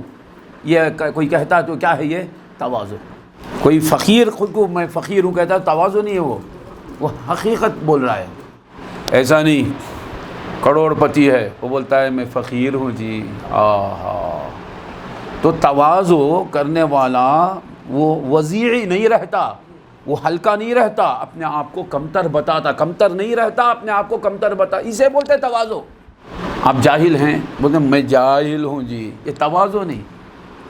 یہ کوئی کہتا ہے تو کیا ہے یہ؟ تواضع۔ کوئی فقیر خود کو میں فقیر ہوں کہتا ہے، تواضع نہیں ہے، وہ حقیقت بول رہا ہے. ایسا نہیں کروڑ پتی ہے وہ بولتا ہے میں فقیر ہوں جی. تو تواضع کرنے والا وہ وضیعی نہیں رہتا، وہ ہلکا نہیں رہتا، اپنے آپ کو کمتر بتاتا، کمتر نہیں رہتا، اپنے آپ کو کمتر بتا، اسے بولتے تواضع. آپ جاہل ہیں بولتے میں جاہل ہوں جی، یہ تواضع نہیں.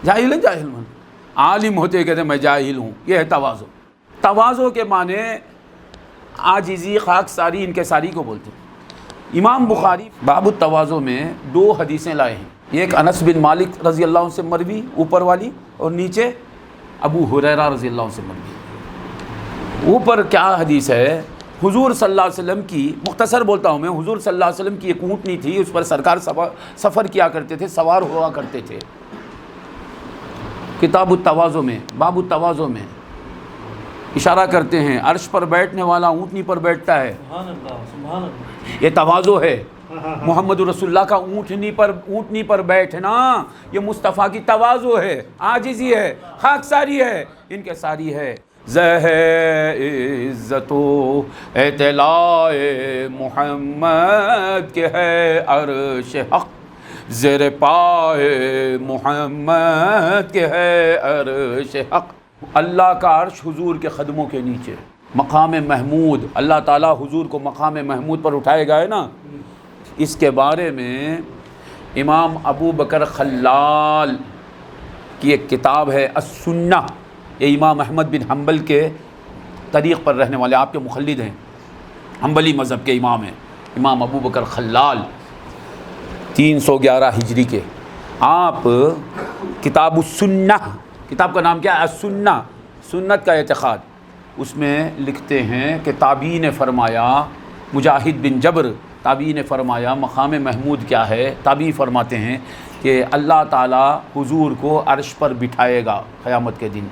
جاہل ہے جاہل من، عالم ہوتے کہتے میں جاہل ہوں، یہ ہے تواضع. تواضع کے معنی عاجزی، خاکساری، انکساری کو بولتے ہیں. امام بخاری باب التواضع میں 2 حدیثیں لائے ہیں. ایک انس بن مالک رضی اللہ عنہ سے مروی اوپر والی، اور نیچے ابو ہریرہ رضی اللہ عنہ سے مروی. اوپر کیا حدیث ہے؟ حضور صلی اللہ علیہ وسلم کی، مختصر بولتا ہوں میں، حضور صلی اللہ علیہ وسلم کی ایک اونٹنی تھی، اس پر سرکار سفر کیا کرتے تھے، سوار ہوا کرتے تھے. کتاب التواضع میں، باب التواضع میں اشارہ کرتے ہیں عرش پر بیٹھنے والا اونٹنی پر بیٹھتا ہے. سبحان اللہ، سبحان اللہ. یہ تواضع ہے. محمد رسول اللہ کا اونٹنی پر بیٹھنا یہ مصطفیٰ کی تواضع ہے، عاجزی ہے، خاکساری ہے، انکساری ہے. زہ عزت و اطلاع محمد کے ہے عرش حق، زیر پائے محمد کے ہے عرش حق. اللہ کا عرش حضور کے قدموں کے نیچے. مقام محمود، اللہ تعالیٰ حضور کو مقام محمود پر اٹھائے گا ہے نا. اس کے بارے میں امام ابو بکر خلال کی ایک کتاب ہے السنہ. یہ امام احمد بن حنبل کے طریق پر رہنے والے، آپ کے مخلد ہیں، حنبلی مذہب کے امام ہیں امام ابو بکر خلال، 311 ہجری کے. آپ کتاب السنہ، کتاب کا نام کیا ہے؟ السنہ، سنت کا اعتقاد. اس میں لکھتے ہیں کہ تابعین نے فرمایا، مجاہد بن جبر تابعی نے فرمایا مقام محمود کیا ہے؟ تابعی فرماتے ہیں کہ اللہ تعالیٰ حضور کو عرش پر بٹھائے گا قیامت کے دن،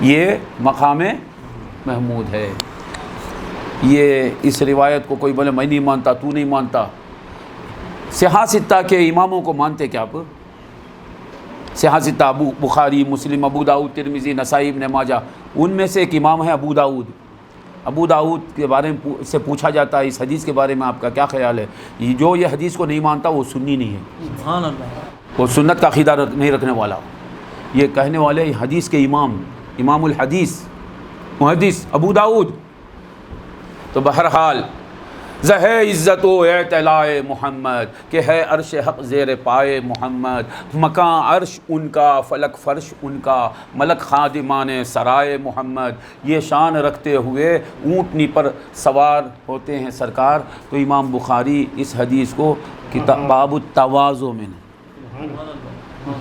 یہ مقام محمود ہے. یہ اس روایت کو کوئی بولے میں نہیں مانتا، تو نہیں مانتا. صحاح ستہ کے اماموں کو مانتے کیا آپ؟ صحاح ستہ ابو بخاری، مسلم، ابو داؤد، ترمذی، نسائی، ابن ماجہ. ان میں سے ایک امام ہے ابو داؤد. ابو داؤد کے بارے میں سے پوچھا جاتا ہے اس حدیث کے بارے میں آپ کا کیا خیال ہے؟ جو یہ حدیث کو نہیں مانتا وہ سنی نہیں ہے، سبحان اللہ، وہ سنت کا عقیدہ نہیں رکھنے والا. یہ کہنے والے حدیث کے امام الحدیث محدث ابو داؤد. تو بہرحال زہ عزت و اطلاع محمد کہ ہے عرش حق زیر پائے محمد، مکان عرش ان کا، فلک فرش ان کا، ملک خادمان سرائے محمد. یہ شان رکھتے ہوئے اونٹنی پر سوار ہوتے ہیں سرکار. تو امام بخاری اس حدیث کو کتاب باب التواضع میں نے،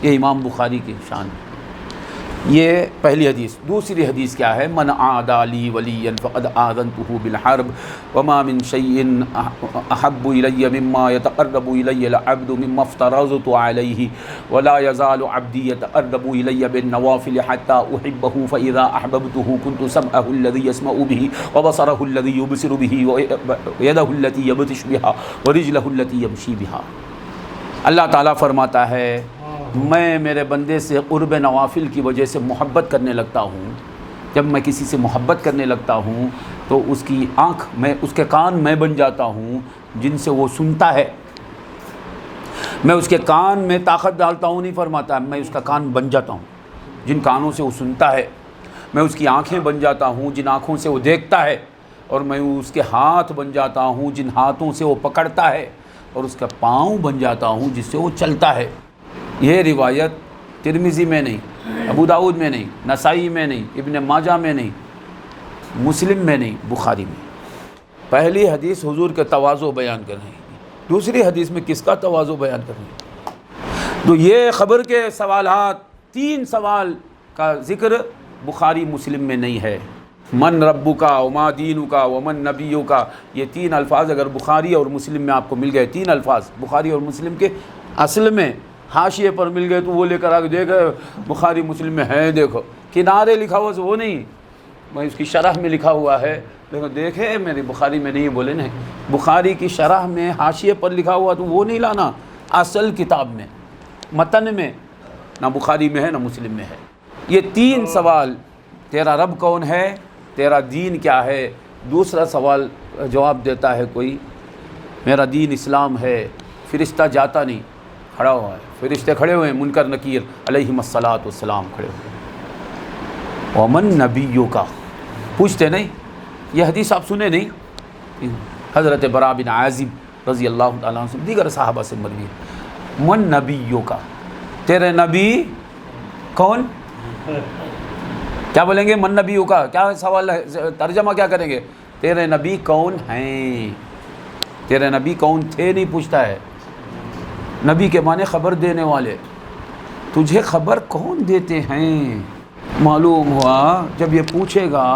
یہ امام بخاری کی شان ہے. یہ پہلی حدیث. دوسری حدیث کیا ہے؟ من عادى لي وليا فقد آذنته بالحرب وما من شيء احب الي مما يتقرب الي العبد مما افترضت عليه ولا يزال عبدي يتقرب الي بالنوافل حتى احبه فاذا احببته كنت سمعه الذي يسمع به وبصره الذي يبصر به ويده التي يبطش بها ورجله التي يمشي بها. اللہ تعالیٰ فرماتا ہے میں میرے بندے سے قرب نوافل کی وجہ سے محبت کرنے لگتا ہوں. جب میں کسی سے محبت کرنے لگتا ہوں تو اس کی آنکھ میں، اس کے کان میں بن جاتا ہوں جن سے وہ سنتا ہے. میں اس کے کان میں طاقت ڈالتا ہوں، نہیں فرماتا میں اس کا کان بن جاتا ہوں جن کانوں سے وہ سنتا ہے. میں اس کی آنکھیں بن جاتا ہوں جن آنکھوں سے وہ دیکھتا ہے. اور میں اس کے ہاتھ بن جاتا ہوں جن ہاتھوں سے وہ پکڑتا ہے. اور اس کا پاؤں بن جاتا ہوں جس سے وہ چلتا ہے. یہ روایت ترمذی میں نہیں، ابو داؤد میں نہیں، نسائی میں نہیں، ابن ماجہ میں نہیں، مسلم میں نہیں، بخاری میں. پہلی حدیث حضور کے تواضع بیان کر رہے ہیں، دوسری حدیث میں کس کا تواضع بیان کر رہے ہیں؟ تو یہ خبر کے سوالات، 3 سوال کا ذکر بخاری مسلم میں نہیں ہے. من ربو کا، وما دینو کا، ومن نبیو کا. یہ 3 الفاظ اگر بخاری اور مسلم میں آپ کو مل گئے، 3 الفاظ بخاری اور مسلم کے اصل میں حاشیے پر مل گئے تو وہ لے کر آ کے دیکھو بخاری مسلم میں ہے، دیکھو کنارے لکھا ہوا وہ نہیں، میں اس کی شرح میں لکھا ہوا ہے، دیکھو دیکھے میری بخاری میں نہیں بولے نا. بخاری کی شرح میں حاشیے پر لکھا ہوا تو وہ نہیں لانا، اصل کتاب میں متن میں نہ بخاری میں ہے نہ مسلم میں ہے. یہ تین سوال، تیرا رب کون ہے، تیرا دین کیا ہے، دوسرا سوال جواب دیتا ہے کوئی، میرا دین اسلام ہے، فرشتہ جاتا نہیں، کھڑا ہوا ہے، فرشتے کھڑے ہوئے ہیں، منکر نکیر علیہم الصلاۃ والسلام کھڑے ہوئے ہیں، ومن نبیوں کا پوچھتے نہیں، یہ حدیث آپ سنے نہیں، حضرت براء بن عازب رضی اللہ تعالیٰ عنہ سے دیگر صحابہ سے مروی ہے، من نبیوں کا، تیرے نبی کون، کیا بولیں گے من نبیوں کا، کیا سوال ہے، ترجمہ کیا کریں گے، تیرے نبی کون ہیں، تیرے نبی کون تھے نہیں پوچھتا ہے، نبی کے معنی خبر دینے والے، تجھے خبر کون دیتے ہیں، معلوم ہوا جب یہ پوچھے گا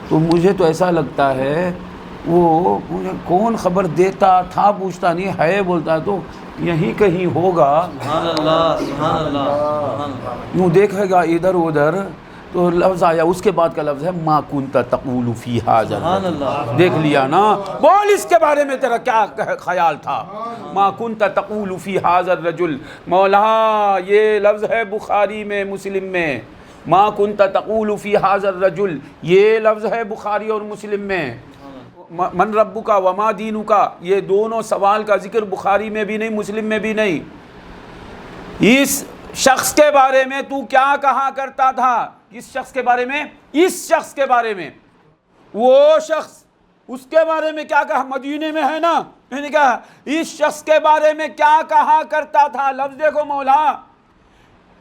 تو مجھے تو ایسا لگتا ہے وہ مجھے کون خبر دیتا تھا پوچھتا نہیں ہے، بولتا تو یہیں کہیں ہوگا، سبحان اللہ سبحان اللہ سبحان اللہ. یوں دیکھے گا ادھر ادھر تو لفظ آیا، اس کے بعد کا لفظ ہے ما کنت تقول فی ھذا، سبحان اللہ. دیکھ لیا نا، بول اس کے بارے میں تیرا کیا خیال تھا، ما کنت تقول فی ھذا الرجل، مولا یہ لفظ ہے بخاری میں مسلم میں، ما کنت تقول فی ھذا الرجل، یہ لفظ ہے بخاری اور مسلم میں، من ربک وما دینک، یہ دونوں سوال کا ذکر بخاری میں بھی نہیں مسلم میں بھی نہیں، اس شخص کے بارے میں تو کیا کہا کرتا تھا، اس شخص کے بارے میں، اس شخص کے بارے میں، وہ شخص اس کے بارے میں کیا کہا، مدینے میں ہے نا، میں نے کہا اس شخص کے بارے میں کیا کہا کرتا تھا، لفظ دیکھو مولا،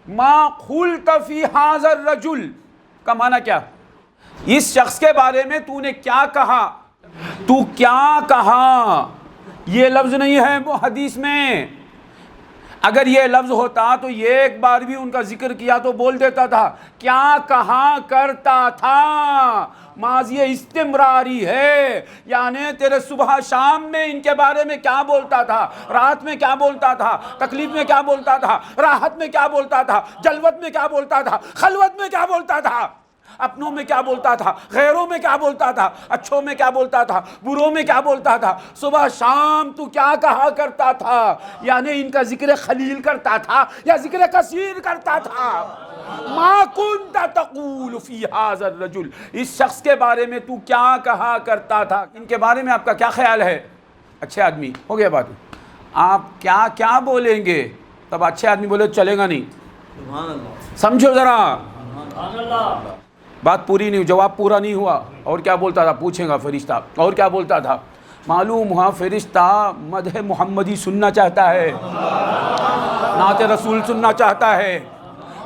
ما قلت فی ھذا الرجل کا معنی کیا، اس شخص کے بارے میں تو نے کیا کہا، تو کیا کہا، یہ لفظ نہیں ہے وہ حدیث میں، اگر یہ لفظ ہوتا تو یہ ایک بار بھی ان کا ذکر کیا تو بول دیتا تھا، کیا کہا کرتا تھا، ماضی استمراری ہے، یعنی تیرے صبح شام میں ان کے بارے میں کیا بولتا تھا، رات میں کیا بولتا تھا، تکلیف میں کیا بولتا تھا، راحت میں کیا بولتا تھا، جلوت میں کیا بولتا تھا، خلوت میں کیا بولتا تھا، اپنوں میں کیا بولتا تھا، غیروں میں کیا بولتا تھا، اچھوں میں کیا بولتا تھا، بروں میں کیا بولتا تھا، صبح شام تو کیا کہا کرتا تھا، یعنی ان کا ذکر خلیل کرتا تھا یا ذکر کثیر کرتا تھا، ما کنت تقول فی ھذا الرجل، اس شخص کے بارے میں تو کیا کہا کرتا تھا، ان کے بارے میں آپ کا کیا خیال ہے، اچھے آدمی، ہو گیا بات، آپ کیا کیا بولیں گے، تب اچھے آدمی بولے چلے گا نہیں، سبحان اللہ سمجھو ذرا، سبحان اللہ. بات پوری نہیں، جواب پورا نہیں ہوا، اور کیا بولتا تھا، پوچھیں گا فرشتہ، اور کیا بولتا تھا، معلوم ہوا فرشتہ مدح محمدی سننا چاہتا ہے، نعت رسول سننا چاہتا ہے،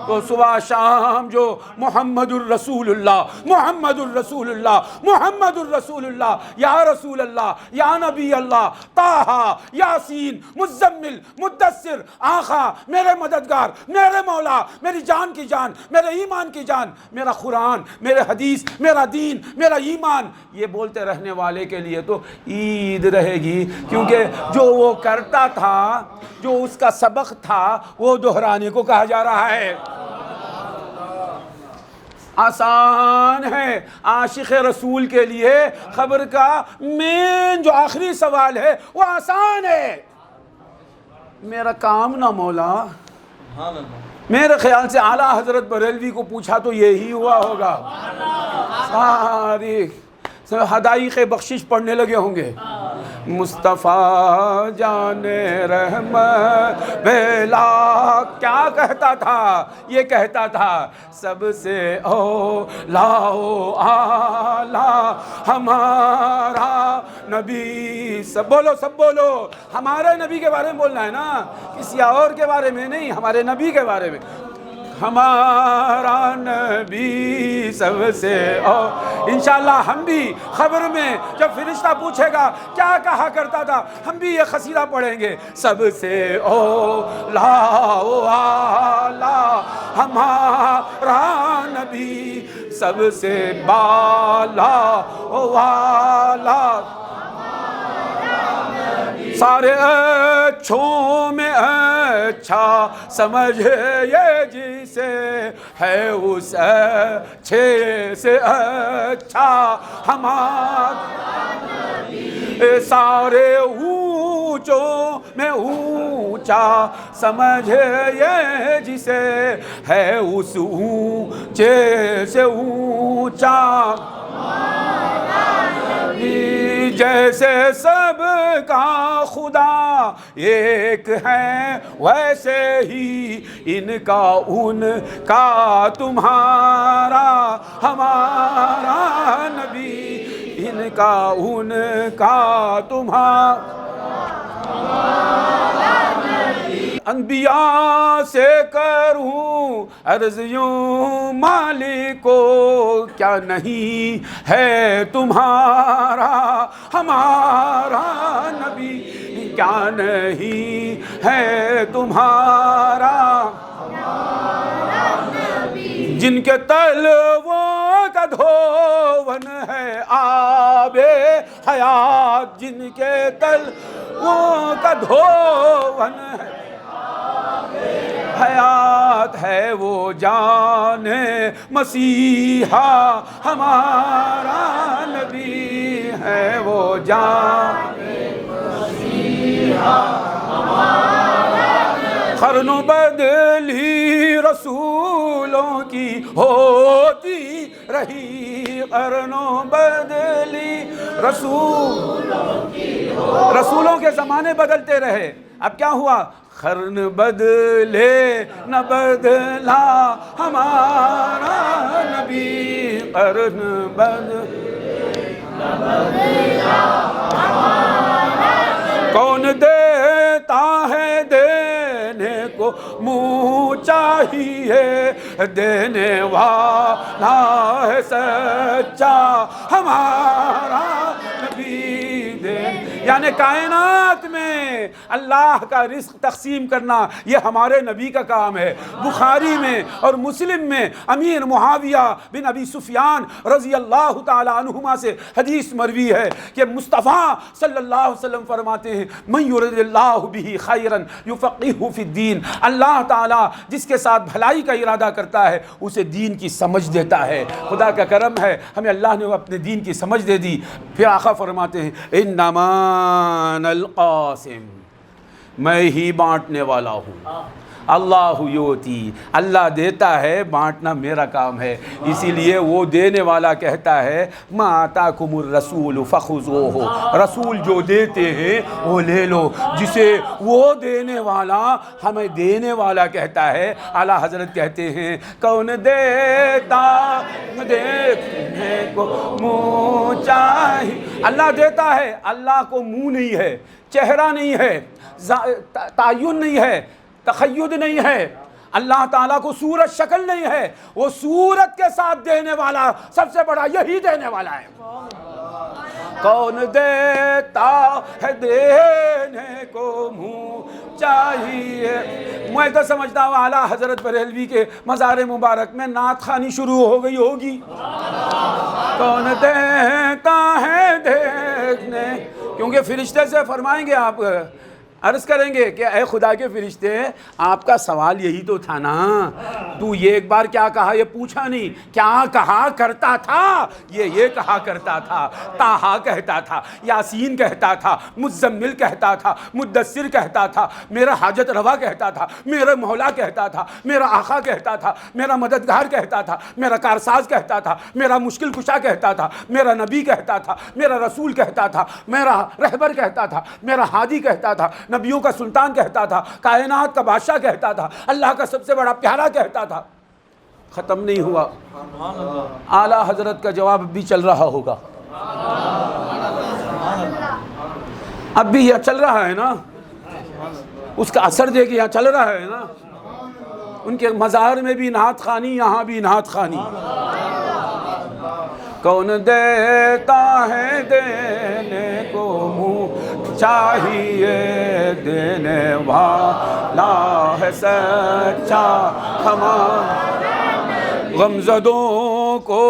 تو صبح شام جو محمد الرسول اللہ محمد الرسول اللہ محمد الرسول اللہ یا رسول اللہ یا نبی اللہ طٰہٰ یاسین مزمل مدثر، آقا میرے مددگار، میرے مولا، میری جان کی جان، میرے ایمان کی جان، میرا قرآن، میرے حدیث، میرا دین، میرا ایمان، یہ بولتے رہنے والے کے لیے تو عید رہے گی، کیونکہ جو وہ کرتا تھا، جو اس کا سبق تھا، وہ دہرانے کو کہا جا رہا ہے، آسان ہے عاشق رسول کے لیے، خبر کا مین جو آخری سوال ہے وہ آسان ہے، میرا کام نہ مولا، سبحان اللہ. میرے خیال سے اعلیٰ حضرت بریلوی کو پوچھا تو یہی ہوا ہوگا، ساری حدائق بخشش پڑھنے لگے ہوں گے، مصطفیٰ جان رحمت بلا، کیا کہتا تھا، یہ کہتا تھا سب سے اولا و اعلیٰ ہمارا نبی، سب بولو سب بولو، ہمارے نبی کے بارے میں بولنا ہے نا، کسی اور کے بارے میں نہیں، ہمارے نبی کے بارے میں، ہمارا نبی سب سے انشاءاللہ ہم بھی خبر میں جب فرشتہ پوچھے گا کیا کہا کرتا تھا، ہم بھی یہ قصیدہ پڑھیں گے، سب سے اولا و اعلیٰ ہمارا نبی، سب سے بالا و اعلیٰ، سارے اچھوں میں اچھا سمجھے جسے ہے اس اچھے سے اچھا ہمارا، سارے اونچوں میں اونچا سمجھ یہ جسے ہے اس اونچے سے اونچا جیسے سب کا خدا ایک ہے ویسے ہی ان کا ان کا تمہارا ہمارا نبی ان کا ان کا تمہارا انبیاء سے کروں عرض یوں مالک کو کیا نہیں ہے تمہارا ہمارا نبی کیا نہیں ہے تمہارا جن کے تلووں کا دھون ہے آب حیات جن کے تلووں کا دھون ہے حیات ہے وہ جان مسیحا ہمارا نبی ہے وہ جان مسیحا قرنوں بدلی رسولوں کی ہوتی رہی قرنوں بدلی رسولوں کے زمانے بدلتے رہے اب کیا ہوا قرن بدلے نہ بدلا ہمارا نبی قرن بدلے نہ بدلا کون دیتا ہے دینے کو منہ چاہیے دینے والا ہے سچا ہمارا نبی یعنی کائنات میں اللہ کا رزق تقسیم کرنا یہ ہمارے نبی کا کام ہے بخاری میں اور مسلم میں امیر معاویہ بن ابی سفیان رضی اللہ تعالی عنہما سے حدیث مروی ہے کہ مصطفیٰ صلی اللہ علیہ وسلم فرماتے ہیں من یرد اللہ بہ خیرا یفقہہ فی الدین اللہ تعالی جس کے ساتھ بھلائی کا ارادہ کرتا ہے اسے دین کی سمجھ دیتا ہے خدا کا کرم ہے ہمیں اللہ نے اپنے دین کی سمجھ دے دی پھر آقا فرماتے ہیں انما انا القاسم میں ہی بانٹنے والا ہوں اللہ یوتی اللہ دیتا ہے بانٹنا میرا کام ہے اسی لیے وہ دینے والا کہتا ہے ما آتاکم الرسول فخذوہ رسول جو دیتے ہیں وہ لے لو جسے وہ دینے والا ہمیں دینے والا کہتا ہے اعلیٰ حضرت کہتے ہیں کون دیتا دیکھنے کو منہ چاہیے اللہ دیتا ہے اللہ کو منہ نہیں ہے چہرہ نہیں ہے تعین نہیں ہے تخید نہیں ہے اللہ تعالیٰ کو صورت شکل نہیں ہے وہ صورت کے ساتھ دینے والا سب سے بڑا یہی دینے والا ہے کون دیتا ہے دینے کو منہ چاہیے میں تو سمجھتا ہوں اعلیٰ حضرت بریلوی کے مزار مبارک میں نعت خوانی شروع ہو گئی ہوگی کون دیتا ہے دیکھنے کیونکہ فرشتے سے فرمائیں گے آپ عرض کریں گے کہ اے خدا کے فرشتے آپ کا سوال یہی تو تھا نا تو یہ ایک بار کیا کہا یہ پوچھا نہیں کیا کہا کرتا تھا یہ کہا کرتا تھا طٰہٰ کہتا تھا یاسین کہتا تھا مزمل کہتا تھا مدثر کہتا تھا میرا حاجت روا کہتا تھا میرا مولا کہتا تھا میرا آقا کہتا تھا میرا مددگار کہتا تھا میرا کارساز کہتا تھا میرا مشکل کشا کہتا تھا میرا نبی کہتا تھا میرا رسول کہتا تھا میرا رہبر کہتا تھا میرا ہادی کہتا تھا نبیوں کا سلطان کہتا تھا کائنات کا بادشاہ کہتا تھا اللہ کا سب سے بڑا پیارا کہتا تھا ختم نہیں ہوا اعلیٰ حضرت کا جواب بھی چل رہا ہوگا اب بھی یہ چل رہا ہے نا اس کا اثر دیکھ یہاں چل رہا ہے نا ان کے مزار میں بھی نعت خوانی یہاں بھی نعت خوانی کون دیتا ہے دینے کو منہ چاہیے دینے والا ہے سچا ہمارا غمزدوں کو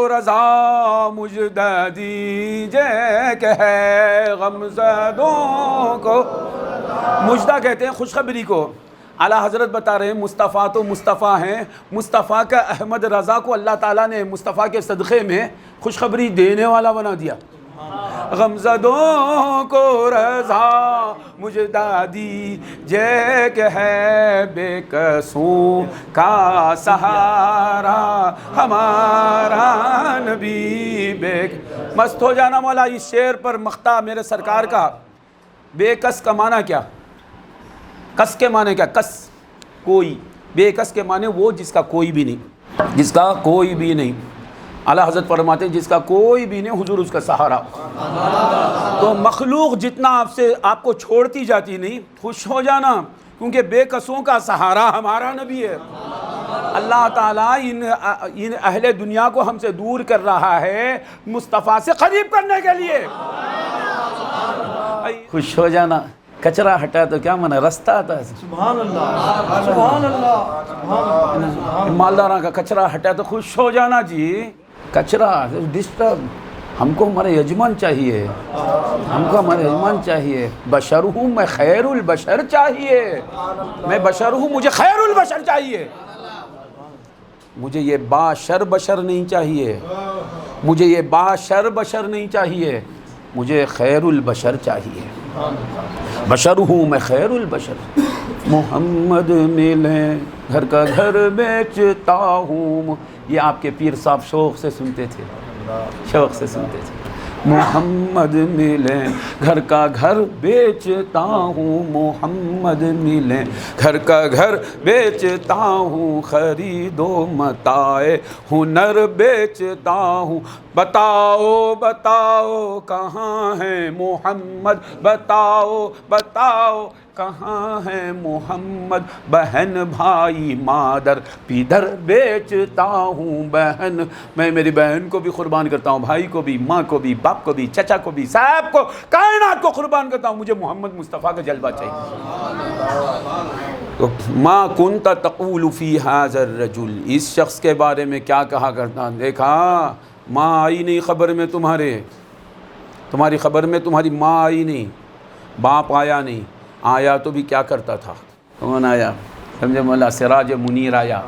رضا مجدہ دیجئے کہ ہے غمزدوں کو مجدہ کہتے ہیں خوشخبری کو اعلیٰ حضرت بتا رہے ہیں مصطفیٰ تو مصطفیٰ ہیں مصطفیٰ کا احمد رضا کو اللہ تعالیٰ نے مصطفیٰ کے صدقے میں خوشخبری دینے والا بنا دیا غمزدوں کو رضا مجدہ دیجئے کہ ہے بے کسوں کا سہارا ہمارا نبی بے مست ہو جانا مولا اس شعر پر مختہ میرے سرکار کا. بے کس کا معنی کیا؟ کس کے معنی کیا؟ کس کوئی. بے کس کے معنی وہ جس کا کوئی بھی نہیں، جس کا کوئی بھی نہیں. اعلیٰ حضرت فرماتے ہیں جس کا کوئی بھی نہیں حضور اس کا سہارا. تو مخلوق جتنا آپ کو چھوڑتی جاتی نہیں، خوش ہو جانا کیونکہ بے کسوں کا سہارا ہمارا نبی ہے. اللہ تعالیٰ ان اہل دنیا کو ہم سے دور کر رہا ہے مصطفیٰ سے قریب کرنے کے لیے. خوش ہو جانا. کچرا ہٹا تو کیا منع رستہ آتا ہے. سبحان اللہ سبحان اللہ سبحان اللہ. مالداراں کا کچرا ہٹا تو خوش ہو جانا جی. کچرا ڈسٹرب ہم کو ہمارے یجمان چاہیے، ہم کو ہمارے یجمان چاہیے. بشر ہوں میں خیر البشر چاہیے. میں بشر ہوں مجھے خیر البشر چاہیے. مجھے یہ باشر بشر نہیں چاہیے، مجھے یہ باشر بشر نہیں چاہیے، مجھے خیر البشر چاہیے. بشر ہوں میں خیر البشر. محمد ملے گھر کا گھر بیچتا ہوں. یہ آپ کے پیر صاحب شوق سے سنتے تھے، شوق سے سنتے تھے. محمد ملے گھر کا گھر بیچتا ہوں. محمد ملے گھر کا گھر بیچتا ہوں. خرید و متاع ہنر بیچتا ہوں. بتاؤ بتاؤ کہاں ہے محمد، بتاؤ بتاؤ کہاں ہے محمد. بہن بھائی مادر پیدر بیچتا ہوں. بہن میں میری بہن کو بھی قربان کرتا ہوں، بھائی کو بھی، ماں کو بھی، باپ کو بھی، چچا کو بھی، صاحب کو، کائنات کو قربان کرتا ہوں. مجھے محمد مصطفیٰ کا جلوہ چاہیے. ما کنت تقول فی ھذا الرجل، اس شخص کے بارے میں کیا کہا کرتا. دیکھا ماں آئی نہیں خبر میں تمہاری خبر میں تمہاری ماں آئی نہیں، باپ آیا نہیں. آیا تو بھی کیا کرتا تھا؟ کون آیا؟ سمجھے مولا؟ سراج منیر آیا.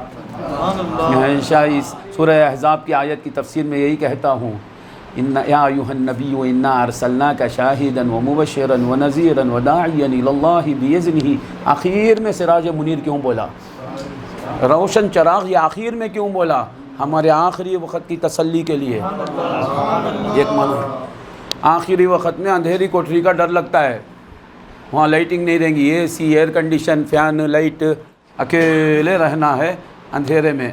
ہمیشہ اس سورہ احزاب کی آیت کی تفسیر میں یہی کہتا ہوں، یا ایھا النبی انا ارسلناک شاہدا ومبشرا ونذیرا وداعیا الی اللہ باذنہ. آخر میں سراج منیر کیوں بولا؟ روشن چراغ یہ آخر میں کیوں بولا؟ ہمارے آخری وقت کی تسلی کے لیے. ایک معنی آخری وقت میں اندھیری کوٹری کا ڈر لگتا ہے، وہاں لائٹنگ نہیں رہیں گی، اے سی، ایئر کنڈیشن، فین، لائٹ، اکیلے رہنا ہے اندھیرے میں.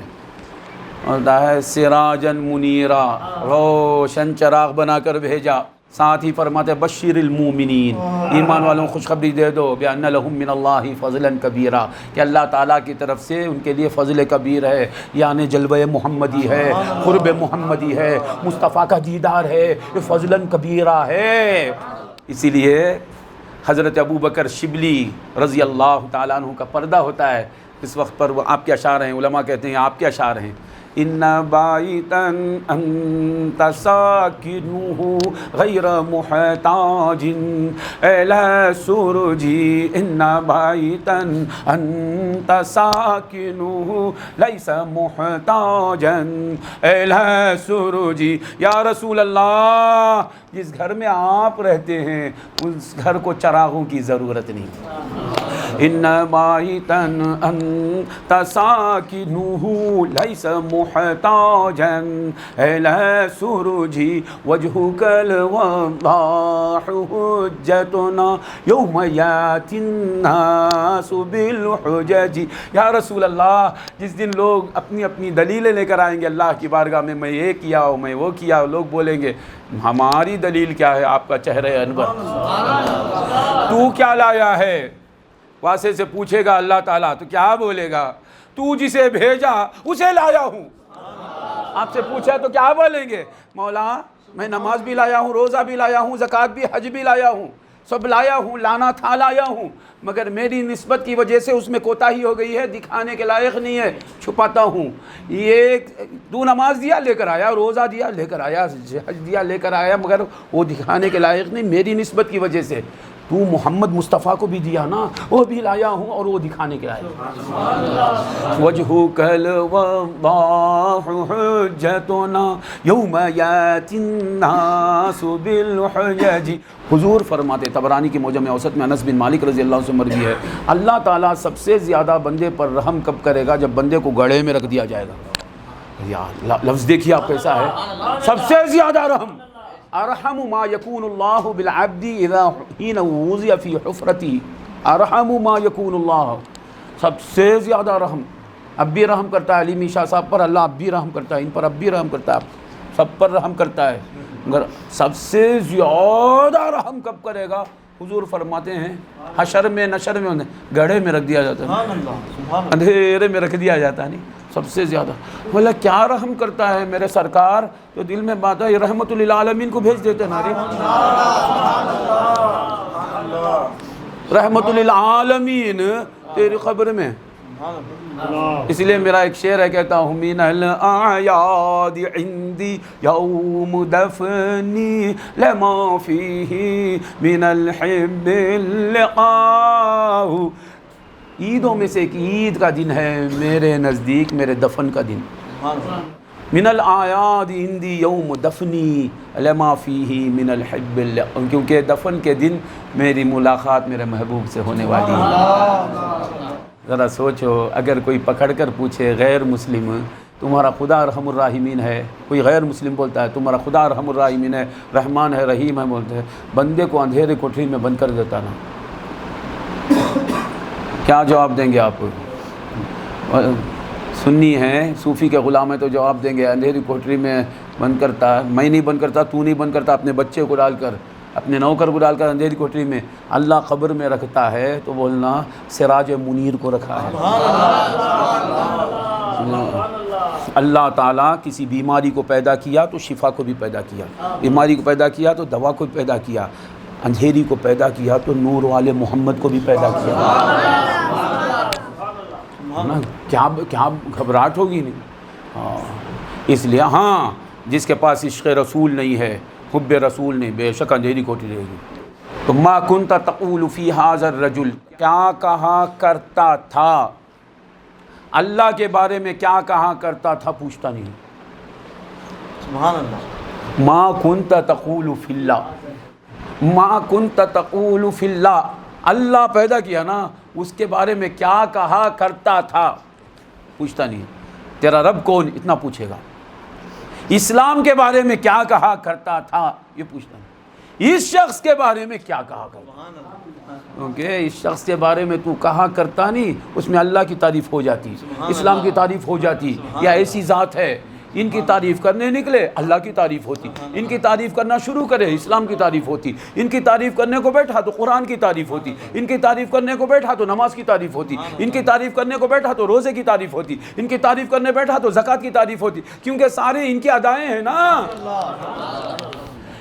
اور ہے سراجن منیرا، روشن چراغ بنا کر بھیجا. ساتھ ہی فرماتے بشیر المومنین، ایمان والوں خوشخبری دے دو بان لہم من اللہ فضلا کبیرا، کہ اللہ تعالیٰ کی طرف سے ان کے لیے فضل کبیر ہے. یعنی جلوہ محمدی ہے، قرب محمدی ہے، مصطفیٰ کا دیدار ہے، یہ فضلا کبیرا ہے. اسی لیے حضرت ابوبکر شبلی رضی اللہ تعالیٰ عنہ کا پردہ ہوتا ہے. اس وقت پر وہ آپ کے اشعار ہیں، علماء کہتے ہیں آپ کے اشعار ہیں. ان بائتا انت ساکنہ غیر محتاج الی سرجی. ان بائتا انت ساکنہ لیس محتاجا الی سرجی. یا رسول اللہ، جس گھر میں آپ رہتے ہیں اس گھر کو چراغوں کی ضرورت نہیں. ان بائتا انت ساکنہ لیس محتاجا الی سرجی وجہک الوضاح حجتنا یوم یاتی الناس بالحجج. یا رسول اللہ، جس دن لوگ اپنی اپنی دلیلیں لے کر آئیں گے اللہ کی بارگاہ میں یہ کیا ہوں، میں وہ کیا ہوں، لوگ بولیں گے ہماری دلیل کیا ہے؟ آپ کا چہرہ انور. تو کیا لایا ہے؟ واسطے سے پوچھے گا اللہ تعالیٰ تو کیا بولے گا؟ تو جسے بھیجا اسے لایا ہوں. آپ سے پوچھا تو کیا بولیں گے؟ مولا میں نماز بھی لایا ہوں، روزہ بھی لایا ہوں، زکوٰۃ بھی، حج بھی لایا ہوں، سب لایا ہوں، لانا تھا لایا ہوں، مگر میری نسبت کی وجہ سے اس میں کوتاہی ہو گئی ہے، دکھانے کے لائق نہیں ہے، چھپاتا ہوں. یہ تو نماز دیا لے کر آیا، روزہ دیا لے کر آیا، حج دیا لے کر آیا، مگر وہ دکھانے کے لائق نہیں، میری نسبت کی وجہ سے. تو محمد مصطفیٰ کو بھی دیا نا، وہ بھی لایا ہوں اور وہ دکھانے کے آیا۔ وجہک الوضاح حجتنا یوم یاتی الناس بالحجج۔ حضور فرماتے، طبرانی کی معجم اوسط میں انس بن مالک رضی اللہ عنہ سے مروی ہے، اللہ تعالیٰ سب سے زیادہ بندے پر رحم کب کرے گا؟ جب بندے کو گڑھے میں رکھ دیا جائے گا۔ یار لفظ دیکھیے آپ کیسا ہے، سب سے زیادہ رحم۔ ارحم ما یکون اللہ بالعبد اذا حین وضع فی حفرتی، ارحم ما یکون اللہ، سب سے زیادہ رحم اب بھی رحم کرتا ہے علیمی شاہ صاحب پر، اللہ اب بھی رحم کرتا ہے ان پر، اب بھی رحم کرتا ہے، سب پر رحم کرتا ہے، مگر سب سے زیادہ رحم کب کرے گا؟ حضور فرماتے ہیں حشر میں نشر میں گڑھے میں رکھ دیا جاتا ہے، اندھیرے میں رکھ دیا جاتا ہے، نہیں سب سے زیادہ۔ بولا کیا رحم کرتا ہے میرے سرکار، تو دل میں بات ہے، رحمت للعالمین کو بھیج دیتے نا، رحمت للعالمین تیری خبر میں۔ اس لیے میرا ایک شعر ہے، کہتا ہوں من الاعیاد عندی یوم دفنی لما فیہ من الحب اللقاء، عیدوں میں سے ایک عید کا دن ہے میرے نزدیک میرے دفن کا دن۔ من الاعیاد عندی یوم دفنی لما فیہ من الحب اللقاء، کیونکہ دفن کے دن میری ملاقات میرے محبوب سے ہونے والی ہے۔ ذرا سوچو، اگر کوئی پکڑ کر پوچھے غیر مسلم تمہارا خدا ارحم الراحمین ہے، کوئی غیر مسلم بولتا ہے تمہارا خدا ارحم الراحمین ہے، رحمان ہے، رحیم ہے، بولتے ہیں، بندے کو اندھیرے کوٹری میں بند کر دیتا نا، کیا جواب دیں گے آپ؟ سنی ہیں، صوفی کے غلام ہیں تو جواب دیں گے اندھیری کوٹری میں بند کرتا ہے، میں نہیں بند کرتا، تو نہیں بند کرتا، اپنے بچے کو ڈال کر، اپنے نوکر کو ڈال کر اندھیری کوٹری میں، اللہ قبر میں رکھتا ہے تو بولنا سراج منیر کو رکھا ہے۔ اللہ تعالیٰ کسی بیماری کو پیدا کیا تو شفا کو بھی پیدا کیا، بیماری کو پیدا کیا تو دوا کو بھی پیدا کیا، اندھیری کو پیدا کیا تو نور والے محمد کو بھی پیدا کیا۔ کیا گھبراہٹ ہوگی نہیں؟ اس لیے ہاں، جس کے پاس عشق رسول نہیں ہے، حب رسول نہیں، بے شک اندھیری کوٹری رہے گی۔ تو ما کنت تقول فی ھذا الرجل، کیا کہا کرتا تھا اللہ کے بارے میں، کیا کہا کرتا تھا پوچھتا نہیں۔ سبحان اللہ۔ ما کنت تقول فی اللہ، ما کنت تقول فی اللہ، اللہ پیدا کیا نا، اس کے بارے میں کیا کہا کرتا تھا پوچھتا نہیں۔ تیرا رب کون، اتنا پوچھے گا۔ اسلام کے بارے میں کیا کہا کرتا تھا یہ پوچھتا نہیں۔ اس شخص کے بارے میں کیا کہا کرتا، کیونکہ اس شخص کے بارے میں تو کہا کرتا نہیں، اس میں اللہ کی تعریف ہو جاتی، اسلام کی تعریف ہو جاتی، یا ایسی ذات ہے ان کی تعریف کرنے نکلے اللہ کی تعریف ہوتی، ان کی تعریف کرنا شروع کرے اسلام کی تعریف ہوتی، ان کی تعریف کرنے کو بیٹھا تو قرآن کی تعریف ہوتی، ان کی تعریف کرنے کو بیٹھا تو نماز کی تعریف ہوتی، ان کی تعریف کرنے کو بیٹھا تو روزے کی تعریف ہوتی، ان کی تعریف کرنے بیٹھا تو زکوٰۃ کی تعریف ہوتی، کیونکہ سارے ان کے ادائیں ہیں نا،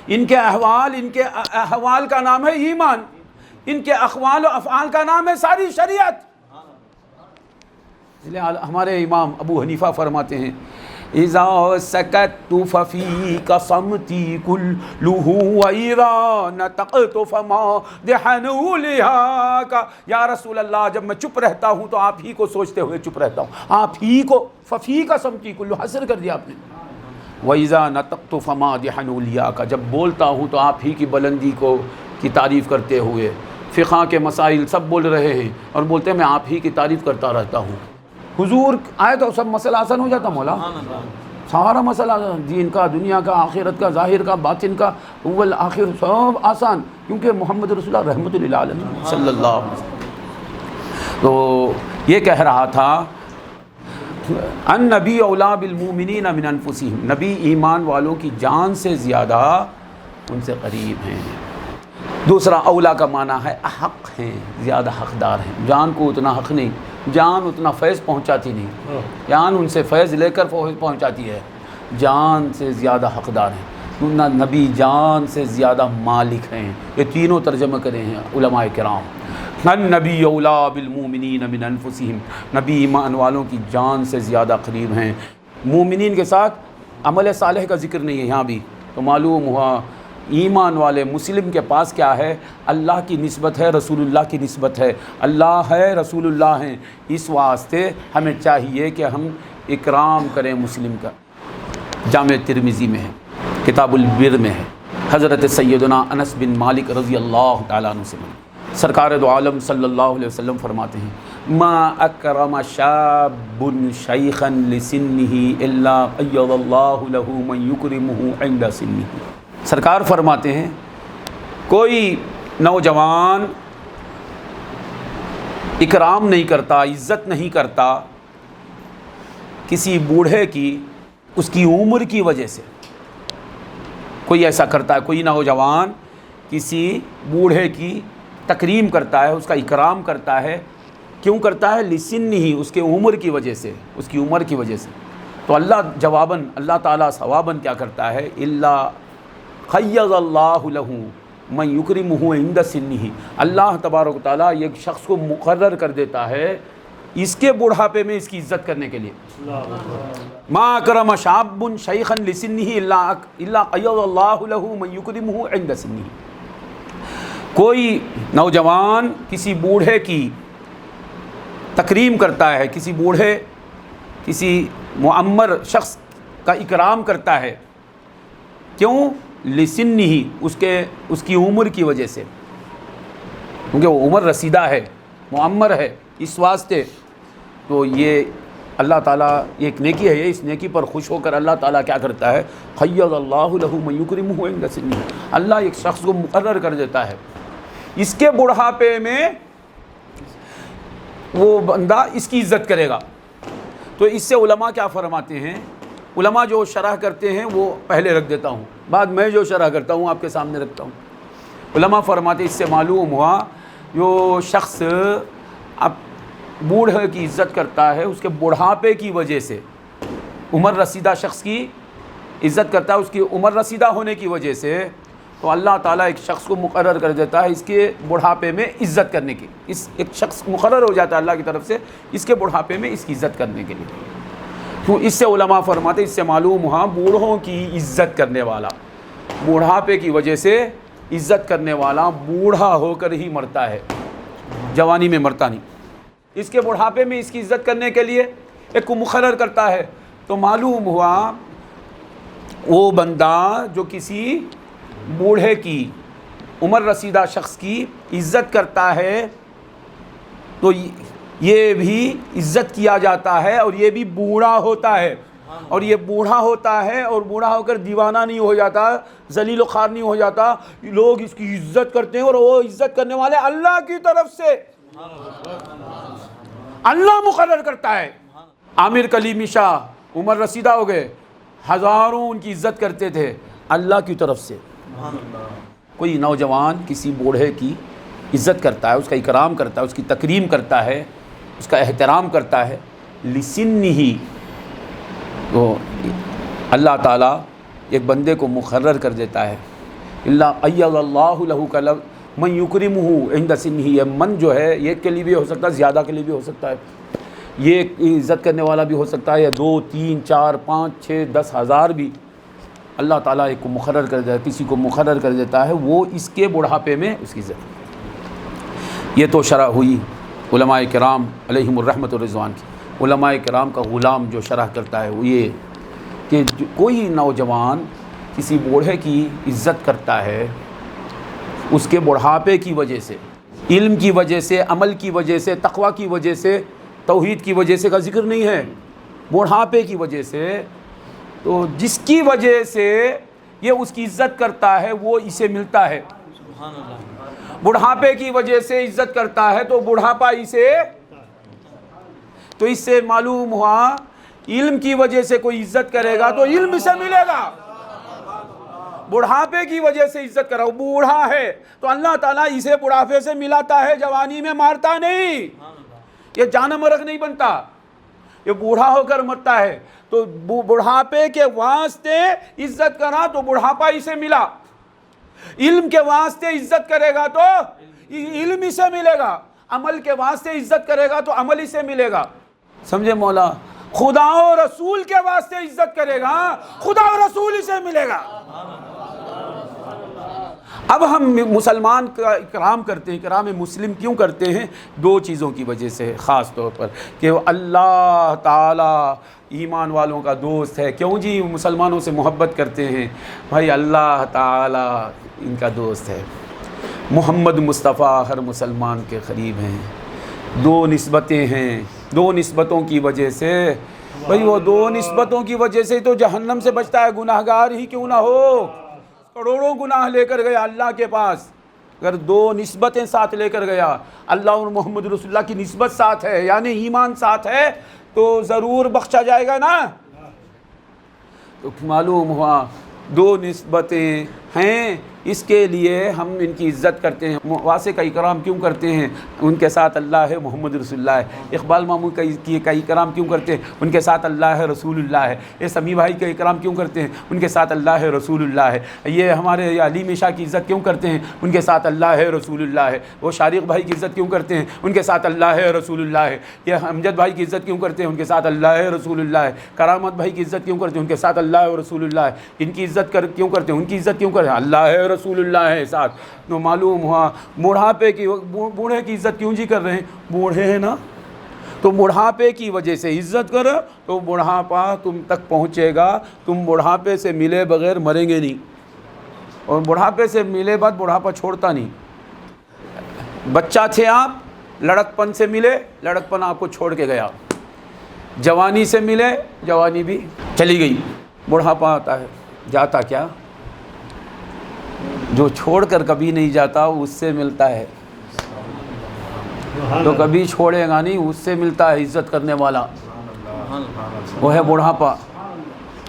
ان کے احوال کا نام ہے ایمان، ان کے اقوال و افعال کا نام ہے ساری شریعت۔ اس لیے ہمارے امام ابو حنیفہ فرماتے ہیں اذا سکت ففیک صمتی کلہ واذا نطقت فمادحا لہاک، یا رسول اللہ جب میں چپ رہتا ہوں تو آپ ہی کو سوچتے ہوئے چپ رہتا ہوں، آپ ہی کو، ففیک صمتی کلہ حسر کر دیا آپ نے، وَإِذَا نَطَقْتُ فَمَادِحًا لِيَاكَ جب بولتا ہوں تو آپ ہی کی بلندی کو کی تعریف کرتے ہوئے، فقہ کے مسائل سب بول رہے ہیں اور بولتے ہیں میں آپ ہی کی تعریف کرتا رہتا ہوں۔ حضور آئے تو سب مسئلہ آسان ہو جاتا مولا، سارا مسئلہ دین کا، دنیا کا، آخرت کا، ظاہر کا، باطن کا، اول آخر سب آسان، کیونکہ محمد رسول اللہ رحمت للعالمین صلی اللہ علیہ وسلم۔ تو یہ کہہ رہا تھا النبی اولا بالمؤمنین من انفسہم، نبی ایمان والوں کی جان سے زیادہ ان سے قریب ہیں۔ دوسرا اولا کا معنی ہے احق ہیں، زیادہ حقدار ہیں، جان کو اتنا حق نہیں، جان اتنا فیض پہنچاتی نہیں، جان ان سے فیض لے کر پہنچاتی ہے، جان سے زیادہ حقدار ہیں، نبی جان سے زیادہ مالک ہیں، یہ تینوں ترجمہ کرے ہیں علماء کرام۔ النبی اولا بالمؤمنین من انفسہم، نبی ایمان والوں کی جان سے زیادہ قریب ہیں۔ مومنین کے ساتھ عمل صالح کا ذکر نہیں ہے یہاں بھی، تو معلوم ہوا ایمان والے مسلم کے پاس کیا ہے؟ اللہ کی نسبت ہے، رسول اللہ کی نسبت ہے، اللہ ہے، رسول اللہ ہیں۔ اس واسطے ہمیں چاہیے کہ ہم اکرام کریں مسلم کا۔ جامع ترمذی میں ہے، کتاب البر میں ہے، حضرت سیدنا انس بن مالک رضی اللہ تعالیٰ عنہ سے سرکار دو عالم صلی اللہ علیہ وسلم فرماتے ہیں ما اکرم شاب شیخا لسنہ الا قید اللہ لہ من یکرمہ عند سنہ۔ سرکار فرماتے ہیں کوئی نوجوان اکرام نہیں کرتا، عزت نہیں کرتا کسی بوڑھے کی اس کی عمر کی وجہ سے۔ کوئی ایسا کرتا ہے، کوئی نوجوان کسی بوڑھے کی تکریم کرتا ہے، اس کا اکرام کرتا ہے، کیوں کرتا ہے؟ لسنہ، اس کے عمر کی وجہ سے، اس کی عمر کی وجہ سے۔ تو اللہ جواباً، اللہ تعالیٰ ثواباً کیا کرتا ہے؟ الا خیض اللہ لہ من یکرمہ عند سنہ، اللہ تبارک و تعالیٰ ایک شخص کو مقرر کر دیتا ہے اس کے بڑھاپے میں اس کی عزت کرنے کے لیے۔ ما اکرم شاب شیخا لسنہ الا قید اللہ لہ من یکرمہ عند سنہ۔ کوئی نوجوان کسی بوڑھے کی تکریم کرتا ہے، کسی بوڑھے، کسی معمر شخص کا اکرام کرتا ہے، کیوں؟ لسنہ، اس کی عمر کی وجہ سے، کیونکہ وہ عمر رسیدہ ہے، معمر ہے، اس واسطے۔ تو یہ اللہ تعالیٰ ایک نیکی ہے، اس نیکی پر خوش ہو کر اللہ تعالیٰ کیا کرتا ہے؟ خیض اللہ لہ من یکرمہ عند سنہ، اللہ ایک شخص کو مقرر کر دیتا ہے اس کے بڑھاپے میں وہ بندہ اس کی عزت کرے گا۔ تو اس سے علماء کیا فرماتے ہیں؟ علماء جو شرح کرتے ہیں وہ پہلے رکھ دیتا ہوں، بعد میں جو شرح کرتا ہوں آپ کے سامنے رکھتا ہوں۔ علماء فرماتے ہیں اس سے معلوم ہوا جو شخص اب بوڑھے کی عزت کرتا ہے اس کے بڑھاپے کی وجہ سے، عمر رسیدہ شخص کی عزت کرتا ہے اس کی عمر رسیدہ ہونے کی وجہ سے، تو اللہ تعالیٰ ایک شخص کو مقرر کر دیتا ہے اس کے بڑھاپے میں عزت کرنے کی۔ ایک شخص مقرر ہو جاتا ہے اللہ کی طرف سے اس کے بڑھاپے میں اس کی عزت کرنے کے لیے۔ تو اس سے علماء فرماتے ہیں اس سے معلوم ہوا بوڑھوں کی عزت کرنے والا، بوڑھاپے کی وجہ سے عزت کرنے والا بوڑھا ہو کر ہی مرتا ہے، جوانی میں مرتا نہیں۔ اس کے بڑھاپے میں اس کی عزت کرنے کے لیے ایک کو مقرر کرتا ہے، تو معلوم ہوا وہ بندہ جو کسی بوڑھے کی، عمر رسیدہ شخص کی عزت کرتا ہے تو یہ بھی عزت کیا جاتا ہے، اور یہ بھی بوڑھا ہوتا ہے، اور یہ بوڑھا ہوتا ہے اور بوڑھا ہو کر دیوانہ نہیں ہو جاتا، ذلیل و خوار نہیں ہو جاتا، لوگ اس کی عزت کرتے ہیں، اور وہ عزت کرنے والے اللہ کی طرف سے اللہ مقرر کرتا ہے۔ عامر کلیمی شاہ عمر رسیدہ ہو گئے، ہزاروں ان کی عزت کرتے تھے اللہ کی طرف سے۔ کوئی نوجوان کسی بوڑھے کی عزت کرتا ہے، اس کا اکرام کرتا ہے، اس کی تکریم کرتا ہے، اس کا احترام کرتا ہے لسنہ، تو اللہ تعالیٰ ایک بندے کو مقرر کر دیتا ہے الا قید اللہ لہ کا من یکرمہ عند سنہ۔ یہ من جو ہے ایک کے لیے بھی ہو سکتا ہے، زیادہ کے لیے بھی ہو سکتا ہے، یہ عزت کرنے والا بھی ہو سکتا ہے، یا 2 3 4 5 6 10 ہزار بھی اللہ تعالیٰ ایک کو مقرر کر دیتا ہے، کسی کو مقرر کر دیتا ہے، وہ اس کے بڑھاپے میں اس کی عزت۔ یہ تو شرح ہوئی علماء کرام علیہم الرحمۃ والرضوان کی۔ علماء کرام کا غلام جو شرح کرتا ہے وہ یہ کہ کوئی نوجوان کسی بوڑھے کی عزت کرتا ہے اس کے بڑھاپے کی وجہ سے، علم کی وجہ سے، عمل کی وجہ سے، تقوی کی وجہ سے، توحید کی وجہ سے کا ذکر نہیں ہے، بڑھاپے کی وجہ سے، تو جس کی وجہ سے یہ اس کی عزت کرتا ہے وہ اسے ملتا ہے۔ بڑھاپے کی وجہ سے عزت کرتا ہے تو بڑھاپا اسے، تو اس سے معلوم ہوا علم کی وجہ سے کوئی عزت کرے گا تو علم اسے ملے گا۔ بڑھاپے کی وجہ سے عزت کرا، وہ بوڑھا ہے تو اللہ تعالیٰ اسے بڑھاپے سے ملاتا ہے، جوانی میں مارتا نہیں، یہ جانا مرغ نہیں بنتا، یہ بوڑھا ہو کر مرتا ہے۔ تو بڑھاپے کے واسطے عزت کرا تو بڑھاپا اسے ملا، علم کے واسطے عزت کرے گا تو علم اسے ملے گا، عمل کے واسطے عزت کرے گا تو عمل اسے ملے گا۔ سمجھے مولا؟ خدا و رسول کے واسطے عزت کرے گا، خدا و رسول اسے ملے گا۔ اب ہم مسلمان کا اکرام کرتے ہیں، اکرام مسلم کیوں کرتے ہیں؟ دو چیزوں کی وجہ سے خاص طور پر، کہ وہ اللہ تعالیٰ ایمان والوں کا دوست ہے۔ کیوں جی مسلمانوں سے محبت کرتے ہیں؟ بھائی اللہ تعالیٰ ان کا دوست ہے۔ محمد مصطفیٰ ہر مسلمان کے قریب ہیں۔ دو نسبتیں ہیں، دو نسبتوں کی وجہ سے، بھائی وہ دو نسبتوں کی وجہ سے تو جہنم سے بچتا ہے، گناہگار ہی کیوں نہ ہو، کروڑوں گناہ لے کر گیا اللہ کے پاس، اگر دو نسبتیں ساتھ لے کر گیا، اللہ اور محمد رسول اللہ کی نسبت ساتھ ہے، یعنی ایمان ساتھ ہے، تو ضرور بخشا جائے گا نا۔ تو معلوم ہوا دو نسبتیں ہیں، اس کے لیے ہم ان کی عزت کرتے ہیں، واسع کا اکرام کیوں کرتے ہیں؟ ان کے ساتھ اللہ ہے، محمد رسول اللہ ہے۔ اقبال ماموں کا اکرام کیوں کرتے ہیں؟ ان کے ساتھ اللہ ہے، رسول اللہ ہے۔ یہ سمیع بھائی کا اکرام کیوں کرتے ہیں؟ ان کے ساتھ اللہ ہے، رسول اللہ ہے۔ یہ ہمارے علیم شاہ کی عزت کیوں کرتے ہیں؟ ان کے ساتھ اللہ ہے، رسول اللہ ہے۔ وہ شارق بھائی کی عزت کیوں کرتے ہیں؟ ان کے ساتھ اللہ ہے، رسول اللہ ہے۔ یہ امجد بھائی کی عزت کیوں کرتے ہیں؟ ان کے ساتھ اللہ ہے، رسول اللہ ہے۔ کرامت بھائی کی عزت کیوں کرتے ہیں؟ ان کے ساتھ اللہ ہے، رسول اللہ ہے۔ ان کی عزت کیوں کرتے ہیں؟ ان کی عزت کیوں کرتے ہیں؟ اللہ ہے، رسول اللہ ہے ساتھ۔ تو معلوم ہوا بوڑھاپے کی، بوڑھے کی عزت کیوں جی کر رہے ہیں؟ بوڑھے ہیں نا، تو بڑھاپے کی وجہ سے عزت کرو تو بڑھاپا تم تک پہنچے گا۔ تم بڑھاپے سے ملے بغیر مریں گے نہیں، اور بڑھاپے سے ملے بعد بڑھاپا چھوڑتا نہیں۔ بچہ تھے آپ، لڑکپن سے ملے، لڑکپن آپ کو چھوڑ کے گیا۔ جوانی سے ملے، جوانی بھی چلی گئی۔ بڑھاپا آتا ہے، جاتا کیا؟ جو چھوڑ کر کبھی نہیں جاتا اس سے ملتا ہے، تو کبھی چھوڑے گا نہیں، اس سے ملتا ہے عزت کرنے والا، وہ ہے بڑھاپا۔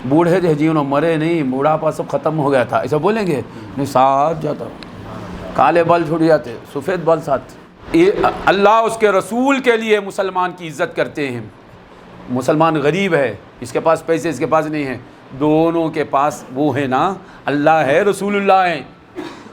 بوڑھے تھے جی، انہوں مرے نہیں، بڑھاپا سب ختم ہو گیا تھا، ایسا بولیں گے؟ نہیں، ساتھ جاتا، کالے بال چھوٹ جاتے، سفید بال ساتھ۔ اللہ اس کے رسول کے لیے مسلمان کی عزت کرتے ہیں۔ مسلمان غریب ہے، اس کے پاس پیسے، اس کے پاس نہیں ہے، دونوں کے پاس وہ ہے نا، اللہ ہے، رسول اللہ ہے۔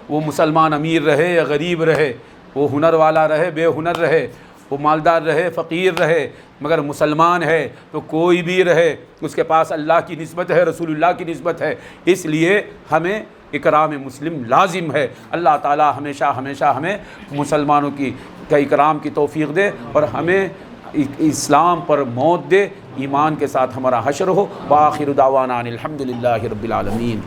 وہ مسلمان امیر رہے یا غریب رہے، وہ ہنر والا رہے، بے ہنر رہے، وہ مالدار رہے، فقیر رہے، مگر مسلمان ہے تو کوئی بھی رہے، اس کے پاس اللہ کی نسبت ہے، رسول اللہ کی نسبت ہے۔ اس لیے ہمیں اکرام مسلم لازم ہے۔ اللہ تعالی ہمیشہ ہمیشہ ہمیں مسلمانوں کی اکرام کی توفیق دے، اور ہمیں اسلام پر موت دے، ایمان کے ساتھ ہمارا حشر ہو۔ وآخر دعوانا ان الحمد للہ رب العالمین۔